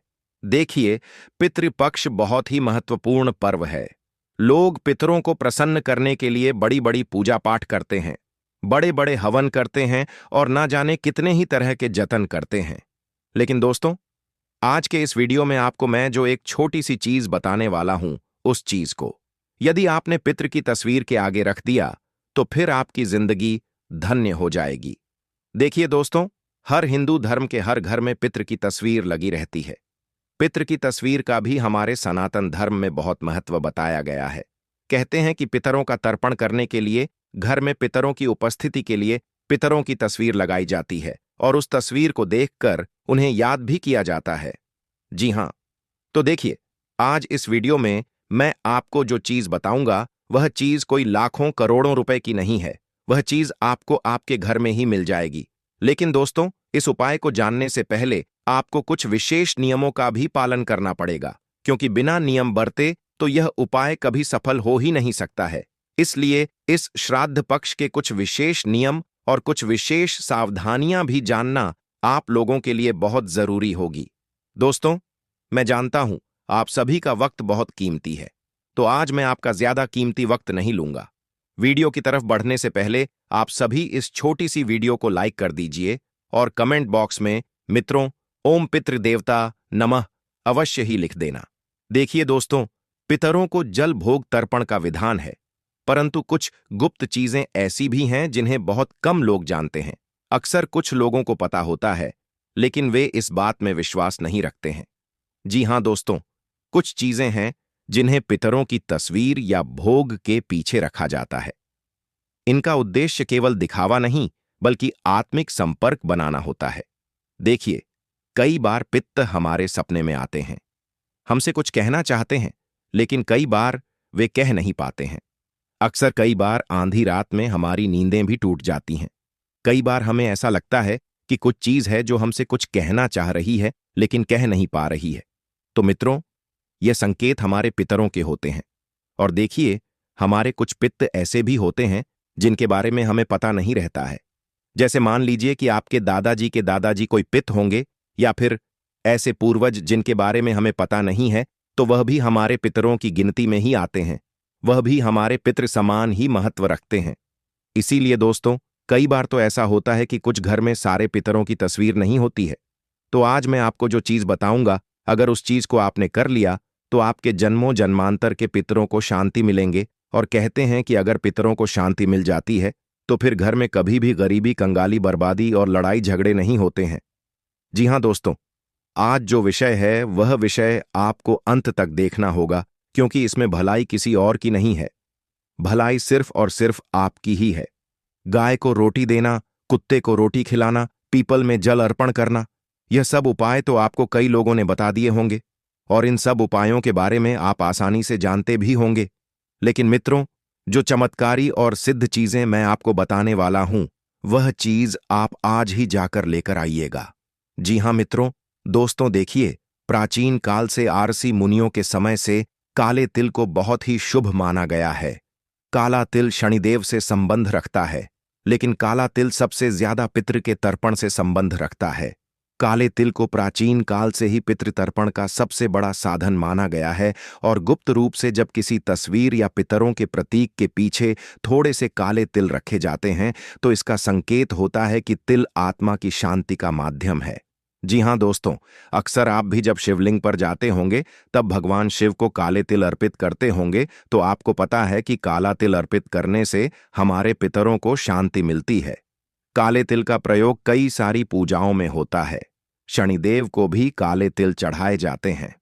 देखिए, पितृपक्ष बहुत ही महत्वपूर्ण पर्व है। लोग पितरों को प्रसन्न करने के लिए बड़ी बड़ी पूजा पाठ करते हैं, बड़े बड़े हवन करते हैं और ना जाने कितने ही तरह के जतन करते हैं। लेकिन दोस्तों, आज के इस वीडियो में आपको मैं जो एक छोटी सी चीज बताने वाला हूं, उस चीज को यदि आपने पितृ की तस्वीर के आगे रख दिया तो फिर आपकी जिंदगी धन्य हो जाएगी। देखिए दोस्तों, हर हिंदू धर्म के हर घर में पितृ की तस्वीर लगी रहती है। पितृ की तस्वीर का भी हमारे सनातन धर्म में बहुत महत्व बताया गया है। कहते हैं कि पितरों का तर्पण करने के लिए घर में पितरों की उपस्थिति के लिए पितरों की तस्वीर लगाई जाती है और उस तस्वीर को देखकर उन्हें याद भी किया जाता है। जी हां, तो देखिए, आज इस वीडियो में मैं आपको जो चीज बताऊंगा वह चीज कोई लाखों करोड़ों रुपए की नहीं है। वह चीज आपको आपके घर में ही मिल जाएगी। लेकिन दोस्तों, इस उपाय को जानने से पहले आपको कुछ विशेष नियमों का भी पालन करना पड़ेगा, क्योंकि बिना नियम बरते तो यह उपाय कभी सफल हो ही नहीं सकता है। इसलिए इस श्राद्ध पक्ष के कुछ विशेष नियम और कुछ विशेष सावधानियां भी जानना आप लोगों के लिए बहुत जरूरी होगी। दोस्तों, मैं जानता हूं आप सभी का वक्त बहुत कीमती है, तो आज मैं आपका ज्यादा कीमती वक्त नहीं लूंगा। वीडियो की तरफ बढ़ने से पहले आप सभी इस छोटी सी वीडियो को लाइक कर दीजिए और कमेंट बॉक्स में मित्रों ओम पितृ देवता नमः अवश्य ही लिख देना। देखिए दोस्तों, पितरों को जल भोग तर्पण का विधान है, परंतु कुछ गुप्त चीजें ऐसी भी हैं जिन्हें बहुत कम लोग जानते हैं। अक्सर कुछ लोगों को पता होता है, लेकिन वे इस बात में विश्वास नहीं रखते हैं। जी हां दोस्तों, कुछ चीजें हैं जिन्हें पितरों की तस्वीर या भोग के पीछे रखा जाता है। इनका उद्देश्य केवल दिखावा नहीं, बल्कि आत्मिक संपर्क बनाना होता है। देखिए, कई बार पितर हमारे सपने में आते हैं, हमसे कुछ कहना चाहते हैं, लेकिन कई बार वे कह नहीं पाते हैं। अक्सर कई बार आंधी रात में हमारी नींदें भी टूट जाती हैं। कई बार हमें ऐसा लगता है कि कुछ चीज है जो हमसे कुछ कहना चाह रही है, लेकिन कह नहीं पा रही है। तो मित्रों, ये संकेत हमारे पितरों के होते हैं। और देखिए, हमारे कुछ पितर ऐसे भी होते हैं जिनके बारे में हमें पता नहीं रहता है। जैसे मान लीजिए कि आपके दादाजी कोई पित होंगे, या फिर ऐसे पूर्वज जिनके बारे में हमें पता नहीं है, तो वह भी हमारे पितरों की गिनती में ही आते हैं। वह भी हमारे पितृ समान ही महत्व रखते हैं। इसीलिए दोस्तों, कई बार तो ऐसा होता है कि कुछ घर में सारे पितरों की तस्वीर नहीं होती है। तो आज मैं आपको जो चीज बताऊंगा, अगर उस चीज को आपने कर लिया तो आपके जन्मों जन्मांतर के पितरों को शांति मिलेंगे। और कहते हैं कि अगर पितरों को शांति मिल जाती है तो फिर घर में कभी भी गरीबी, कंगाली, बर्बादी और लड़ाई झगड़े नहीं होते हैं। जी हां दोस्तों, आज जो विषय है वह विषय आपको अंत तक देखना होगा, क्योंकि इसमें भलाई किसी और की नहीं है। भलाई सिर्फ और सिर्फ आपकी ही है। गाय को रोटी देना, कुत्ते को रोटी खिलाना, पीपल में जल अर्पण करना, यह सब उपाय तो आपको कई लोगों ने बता दिए होंगे और इन सब उपायों के बारे में आप आसानी से जानते भी होंगे। लेकिन मित्रों, जो चमत्कारी और सिद्ध चीजें मैं आपको बताने वाला हूं, वह चीज आप आज ही जाकर लेकर आइएगा। जी हां मित्रों, दोस्तों देखिए, प्राचीन काल से आरसी मुनियों के समय से काले तिल को बहुत ही शुभ माना गया है। काला तिल शनिदेव से संबंध रखता है, लेकिन काला तिल सबसे ज्यादा पितृ के तर्पण से संबंध रखता है। काले तिल को प्राचीन काल से ही पितृ तर्पण का सबसे बड़ा साधन माना गया है और गुप्त रूप से जब किसी तस्वीर या पितरों के प्रतीक के पीछे थोड़े से काले तिल रखे जाते हैं तो इसका संकेत होता है कि तिल आत्मा की शांति का माध्यम है। जी हां दोस्तों, अक्सर आप भी जब शिवलिंग पर जाते होंगे तब भगवान शिव को काले तिल अर्पित करते होंगे, तो आपको पता है कि काला तिल अर्पित करने से हमारे पितरों को शांति मिलती है। काले तिल का प्रयोग कई सारी पूजाओं में होता है। शनिदेव को भी काले तिल चढ़ाए जाते हैं।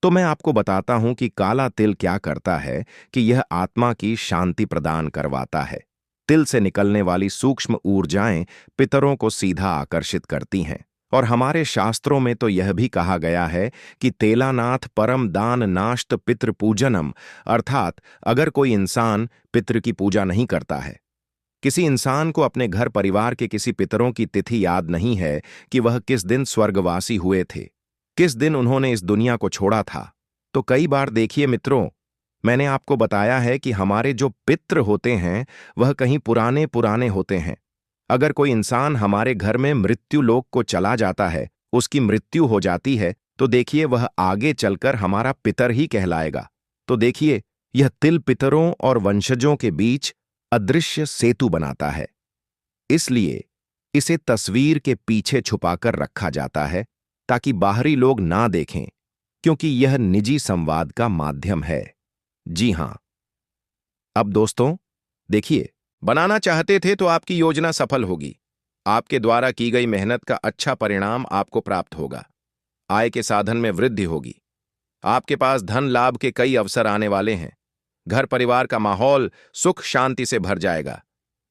तो मैं आपको बताता हूं कि काला तिल क्या करता है कि यह आत्मा की शांति प्रदान करवाता है। तिल से निकलने वाली सूक्ष्म ऊर्जाएं पितरों को सीधा आकर्षित करती हैं। और हमारे शास्त्रों में तो यह भी कहा गया है कि तेलानाथ परम दान नाश्त पितृ पूजनम, अर्थात अगर कोई इंसान पितृ की पूजा नहीं करता है, किसी इंसान को अपने घर परिवार के किसी पितरों की तिथि याद नहीं है कि वह किस दिन स्वर्गवासी हुए थे, किस दिन उन्होंने इस दुनिया को छोड़ा था, तो कई बार देखिए मित्रों, मैंने आपको बताया है कि हमारे जो पितृ होते हैं वह कहीं पुराने पुराने होते हैं। अगर कोई इंसान हमारे घर में मृत्यु लोक को चला जाता है, उसकी मृत्यु हो जाती है, तो देखिए वह आगे चलकर हमारा पितर ही कहलाएगा। तो देखिए, यह तिल पितरों और वंशजों के बीच अदृश्य सेतु बनाता है। इसलिए इसे तस्वीर के पीछे छुपाकर रखा जाता है ताकि बाहरी लोग ना देखें, क्योंकि यह निजी संवाद का माध्यम है। जी हां। अब दोस्तों देखिए, बनाना चाहते थे तो आपकी योजना सफल होगी। आपके द्वारा की गई मेहनत का अच्छा परिणाम आपको प्राप्त होगा। आय के साधन में वृद्धि होगी। आपके पास धन लाभ के कई अवसर आने वाले हैं। घर परिवार का माहौल सुख शांति से भर जाएगा।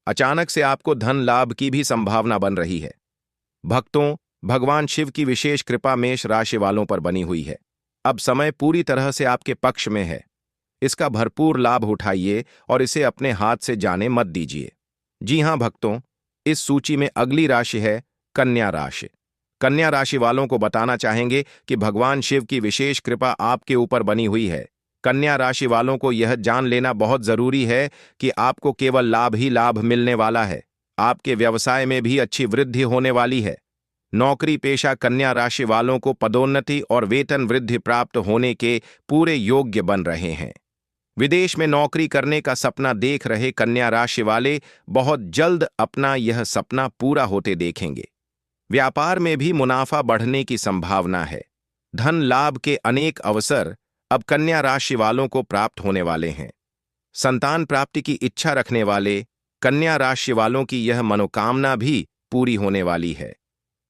अचानक से आपको धन लाभ की भी संभावना बन रही है। भक्तों, भगवान शिव की विशेष कृपा मेष राशि वालों पर बनी हुई है। अब समय पूरी तरह से आपके पक्ष में है। इसका भरपूर लाभ उठाइए और इसे अपने हाथ से जाने मत दीजिए। जी हां भक्तों, इस सूची में अगली राशि है कन्या राशि। कन्या राशि वालों को बताना चाहेंगे कि भगवान शिव की विशेष कृपा आपके ऊपर बनी हुई है। कन्या राशि वालों को यह जान लेना बहुत जरूरी है कि आपको केवल लाभ ही लाभ मिलने वाला है। आपके व्यवसाय में भी अच्छी वृद्धि होने वाली है। नौकरी पेशा कन्या राशि वालों को पदोन्नति और वेतन वृद्धि प्राप्त होने के पूरे योग्य बन रहे हैं। विदेश में नौकरी करने का सपना देख रहे कन्या राशि वाले बहुत जल्द अपना यह सपना पूरा होते देखेंगे। व्यापार में भी मुनाफा बढ़ने की संभावना है। धन लाभ के अनेक अवसर अब कन्या राशि वालों को प्राप्त होने वाले हैं। संतान प्राप्ति की इच्छा रखने वाले कन्या राशि वालों की यह मनोकामना भी पूरी होने वाली है।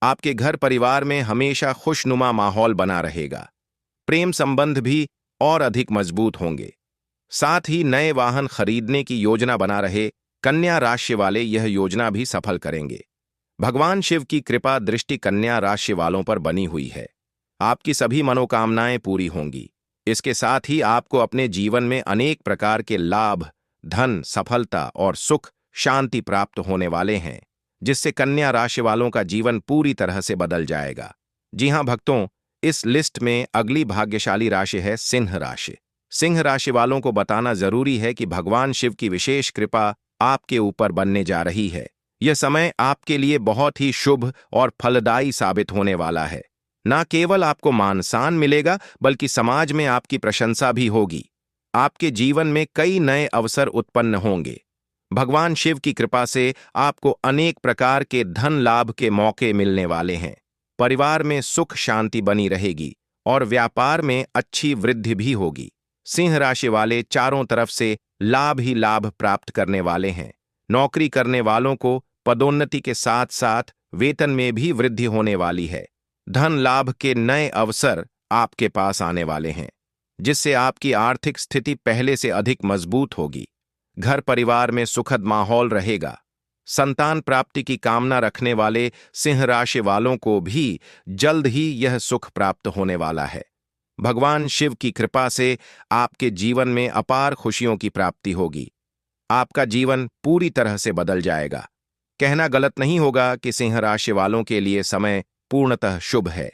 आपके घर परिवार में हमेशा खुशनुमा माहौल बना रहेगा। प्रेम संबंध भी और अधिक मजबूत होंगे। साथ ही नए वाहन खरीदने की योजना बना रहे कन्या राशि वाले यह योजना भी सफल करेंगे। भगवान शिव की कृपा दृष्टि कन्या राशि वालों पर बनी हुई है। आपकी सभी मनोकामनाएं पूरी होंगी। इसके साथ ही आपको अपने जीवन में अनेक प्रकार के लाभ, धन, सफलता और सुख शांति प्राप्त होने वाले हैं, जिससे कन्या राशि वालों का जीवन पूरी तरह से बदल जाएगा। जी हां भक्तों, इस लिस्ट में अगली भाग्यशाली राशि है सिंह राशि। सिंह राशि वालों को बताना जरूरी है कि भगवान शिव की विशेष कृपा आपके ऊपर बनने जा रही है। यह समय आपके लिए बहुत ही शुभ और फलदायी साबित होने वाला है। न केवल आपको मान सम्मान मिलेगा, बल्कि समाज में आपकी प्रशंसा भी होगी। आपके जीवन में कई नए अवसर उत्पन्न होंगे। भगवान शिव की कृपा से आपको अनेक प्रकार के धन लाभ के मौके मिलने वाले हैं। परिवार में सुख शांति बनी रहेगी और व्यापार में अच्छी वृद्धि भी होगी। सिंह राशि वाले चारों तरफ से लाभ ही लाभ प्राप्त करने वाले हैं। नौकरी करने वालों को पदोन्नति के साथ साथ वेतन में भी वृद्धि होने वाली है। धन लाभ के नए अवसर आपके पास आने वाले हैं, जिससे आपकी आर्थिक स्थिति पहले से अधिक मजबूत होगी। घर परिवार में सुखद माहौल रहेगा। संतान प्राप्ति की कामना रखने वाले सिंह राशि वालों को भी जल्द ही यह सुख प्राप्त होने वाला है। भगवान शिव की कृपा से आपके जीवन में अपार खुशियों की प्राप्ति होगी। आपका जीवन पूरी तरह से बदल जाएगा। कहना गलत नहीं होगा कि सिंह राशि वालों के लिए समय पूर्णतः शुभ है।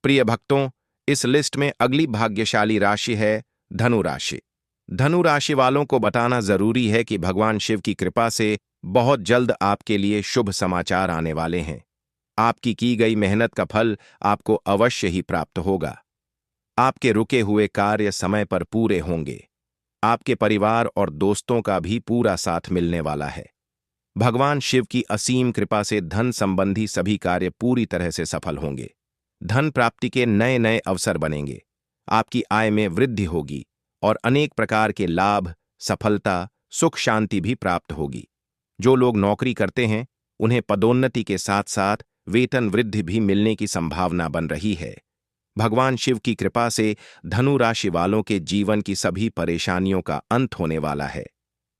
प्रिय भक्तों, इस लिस्ट में अगली भाग्यशाली राशि है धनु राशि। धनु राशि वालों को बताना जरूरी है कि भगवान शिव की कृपा से बहुत जल्द आपके लिए शुभ समाचार आने वाले हैं। आपकी की गई मेहनत का फल आपको अवश्य ही प्राप्त होगा। आपके रुके हुए कार्य समय पर पूरे होंगे। आपके परिवार और दोस्तों का भी पूरा साथ मिलने वाला है। भगवान शिव की असीम कृपा से धन संबंधी सभी कार्य पूरी तरह से सफल होंगे। धन प्राप्ति के नए नए अवसर बनेंगे। आपकी आय में वृद्धि होगी और अनेक प्रकार के लाभ, सफलता, सुख शांति भी प्राप्त होगी। जो लोग नौकरी करते हैं, उन्हें पदोन्नति के साथ साथ वेतन वृद्धि भी मिलने की संभावना बन रही है। भगवान शिव की कृपा से धनु राशि वालों के जीवन की सभी परेशानियों का अंत होने वाला है।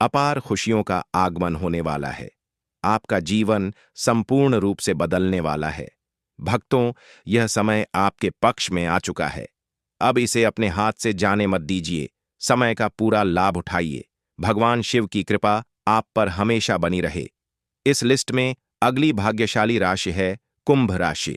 अपार खुशियों का आगमन होने वाला है। आपका जीवन संपूर्ण रूप से बदलने वाला है। भक्तों, यह समय आपके पक्ष में आ चुका है। अब इसे अपने हाथ से जाने मत दीजिए। समय का पूरा लाभ उठाइए। भगवान शिव की कृपा आप पर हमेशा बनी रहे। इस लिस्ट में अगली भाग्यशाली राशि है कुंभ राशि।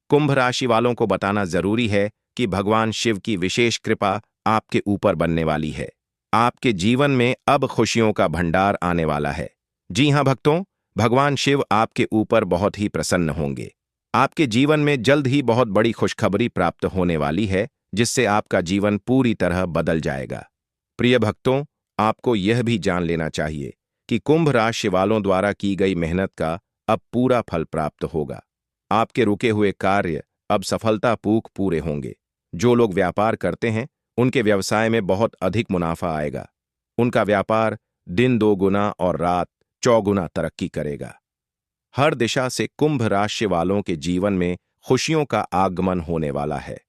कुंभ राशि वालों को बताना जरूरी है कि भगवान शिव की विशेष कृपा आपके ऊपर बनने वाली है। आपके जीवन में अब खुशियों का भंडार आने वाला है। जी हां भक्तों, भगवान शिव आपके ऊपर बहुत ही प्रसन्न होंगे। आपके जीवन में जल्द ही बहुत बड़ी खुशखबरी प्राप्त होने वाली है, जिससे आपका जीवन पूरी तरह बदल जाएगा। प्रिय भक्तों, आपको यह भी जान लेना चाहिए कि कुंभ राशि वालों द्वारा की गई मेहनत का अब पूरा फल प्राप्त होगा। आपके रुके हुए कार्य अब सफलतापूर्वक पूरे होंगे। जो लोग व्यापार करते हैं, उनके व्यवसाय में बहुत अधिक मुनाफा आएगा। उनका व्यापार दिन 2 गुना और रात 4 गुना तरक्की करेगा। हर दिशा से कुंभ राशि वालों के जीवन में खुशियों का आगमन होने वाला है।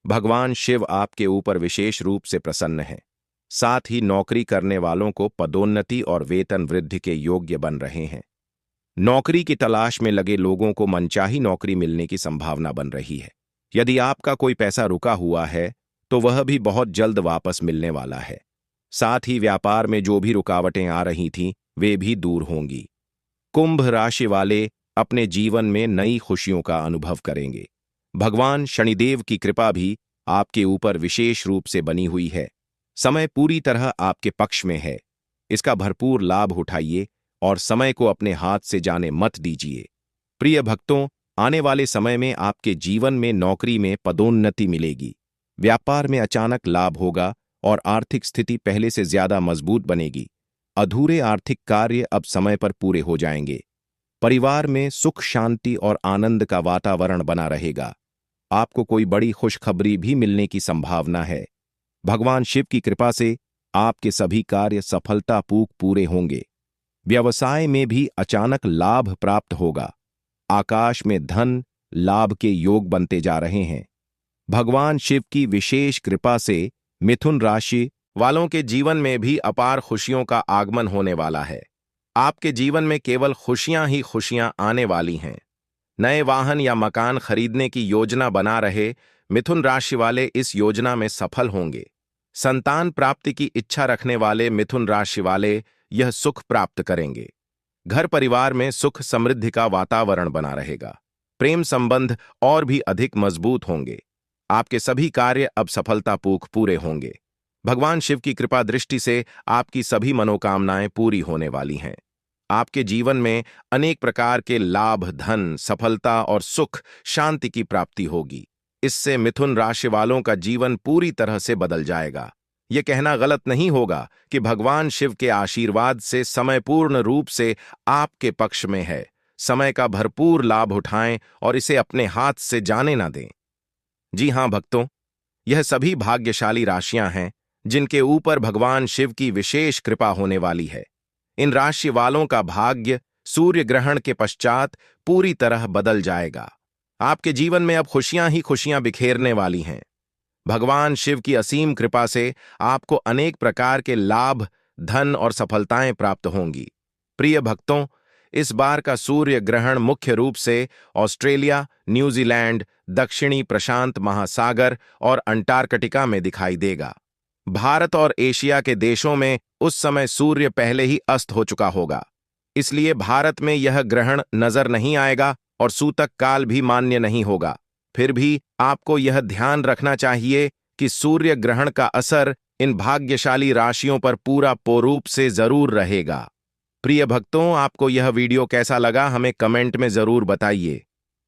भगवान शिव आपके ऊपर विशेष रूप से प्रसन्न हैं। साथ ही नौकरी करने वालों को पदोन्नति और वेतन वृद्धि के योग्य बन रहे हैं। नौकरी की तलाश में लगे लोगों को मनचाही नौकरी मिलने की संभावना बन रही है। यदि आपका कोई पैसा रुका हुआ है, तो वह भी बहुत जल्द वापस मिलने वाला है। साथ ही व्यापार में जो भी रुकावटें आ रही थीं, वे भी दूर होंगी। कुंभ राशि वाले अपने जीवन में नई खुशियों का अनुभव करेंगे। भगवान शनिदेव की कृपा भी आपके ऊपर विशेष रूप से बनी हुई है। समय पूरी तरह आपके पक्ष में है। इसका भरपूर लाभ उठाइए और समय को अपने हाथ से जाने मत दीजिए। प्रिय भक्तों, आने वाले समय में आपके जीवन में नौकरी में पदोन्नति मिलेगी, व्यापार में अचानक लाभ होगा और आर्थिक स्थिति पहले से ज्यादा मजबूत बनेगी। अधूरे आर्थिक कार्य अब समय पर पूरे हो जाएंगे। परिवार में सुख, शांति और आनंद का वातावरण बना रहेगा। आपको कोई बड़ी खुशखबरी भी मिलने की संभावना है। भगवान शिव की कृपा से आपके सभी कार्य सफलतापूर्वक पूरे होंगे। व्यवसाय में भी अचानक लाभ प्राप्त होगा। आकाश में धन लाभ के योग बनते जा रहे हैं। भगवान शिव की विशेष कृपा से मिथुन राशि वालों के जीवन में भी अपार खुशियों का आगमन होने वाला है। आपके जीवन में केवल खुशियां ही खुशियां आने वाली हैं। नए वाहन या मकान खरीदने की योजना बना रहे मिथुन राशि वाले इस योजना में सफल होंगे। संतान प्राप्ति की इच्छा रखने वाले मिथुन राशि वाले यह सुख प्राप्त करेंगे। घर परिवार में सुख समृद्धि का वातावरण बना रहेगा। प्रेम संबंध और भी अधिक मजबूत होंगे। आपके सभी कार्य अब सफलतापूर्वक पूरे होंगे। भगवान शिव की कृपा दृष्टि से आपकी सभी मनोकामनाएं पूरी होने वाली हैं। आपके जीवन में अनेक प्रकार के लाभ, धन, सफलता और सुख शांति की प्राप्ति होगी। इससे मिथुन राशि वालों का जीवन पूरी तरह से बदल जाएगा। यह कहना गलत नहीं होगा कि भगवान शिव के आशीर्वाद से समय पूर्ण रूप से आपके पक्ष में है। समय का भरपूर लाभ उठाएं और इसे अपने हाथ से जाने ना दें। जी हां भक्तों, यह सभी भाग्यशाली राशियां हैं जिनके ऊपर भगवान शिव की विशेष कृपा होने वाली है। इन राशि वालों का भाग्य सूर्य ग्रहण के पश्चात पूरी तरह बदल जाएगा। आपके जीवन में अब खुशियां ही खुशियां बिखेरने वाली हैं। भगवान शिव की असीम कृपा से आपको अनेक प्रकार के लाभ, धन और सफलताएं प्राप्त होंगी। प्रिय भक्तों, इस बार का सूर्य ग्रहण मुख्य रूप से ऑस्ट्रेलिया, न्यूजीलैंड, दक्षिणी प्रशांत महासागर और अंटार्कटिका में दिखाई देगा। भारत और एशिया के देशों में उस समय सूर्य पहले ही अस्त हो चुका होगा, इसलिए भारत में यह ग्रहण नजर नहीं आएगा और सूतक काल भी मान्य नहीं होगा। फिर भी आपको यह ध्यान रखना चाहिए कि सूर्य ग्रहण का असर इन भाग्यशाली राशियों पर पूरा पूरूप से जरूर रहेगा। प्रिय भक्तों, आपको यह वीडियो कैसा लगा हमें कमेंट में जरूर बताइए।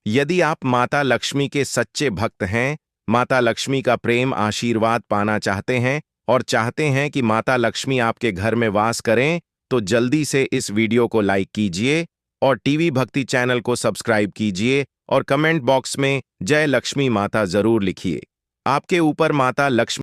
यदि आप माता लक्ष्मी के सच्चे भक्त हैं, माता लक्ष्मी का प्रेम आशीर्वाद पाना चाहते हैं और चाहते हैं कि माता लक्ष्मी आपके घर में वास करें, तो जल्दी से इस वीडियो को लाइक कीजिए और टीवी भक्ति चैनल को सब्सक्राइब कीजिए और कमेंट बॉक्स में जय लक्ष्मी माता जरूर लिखिए। आपके ऊपर माता लक्ष्मी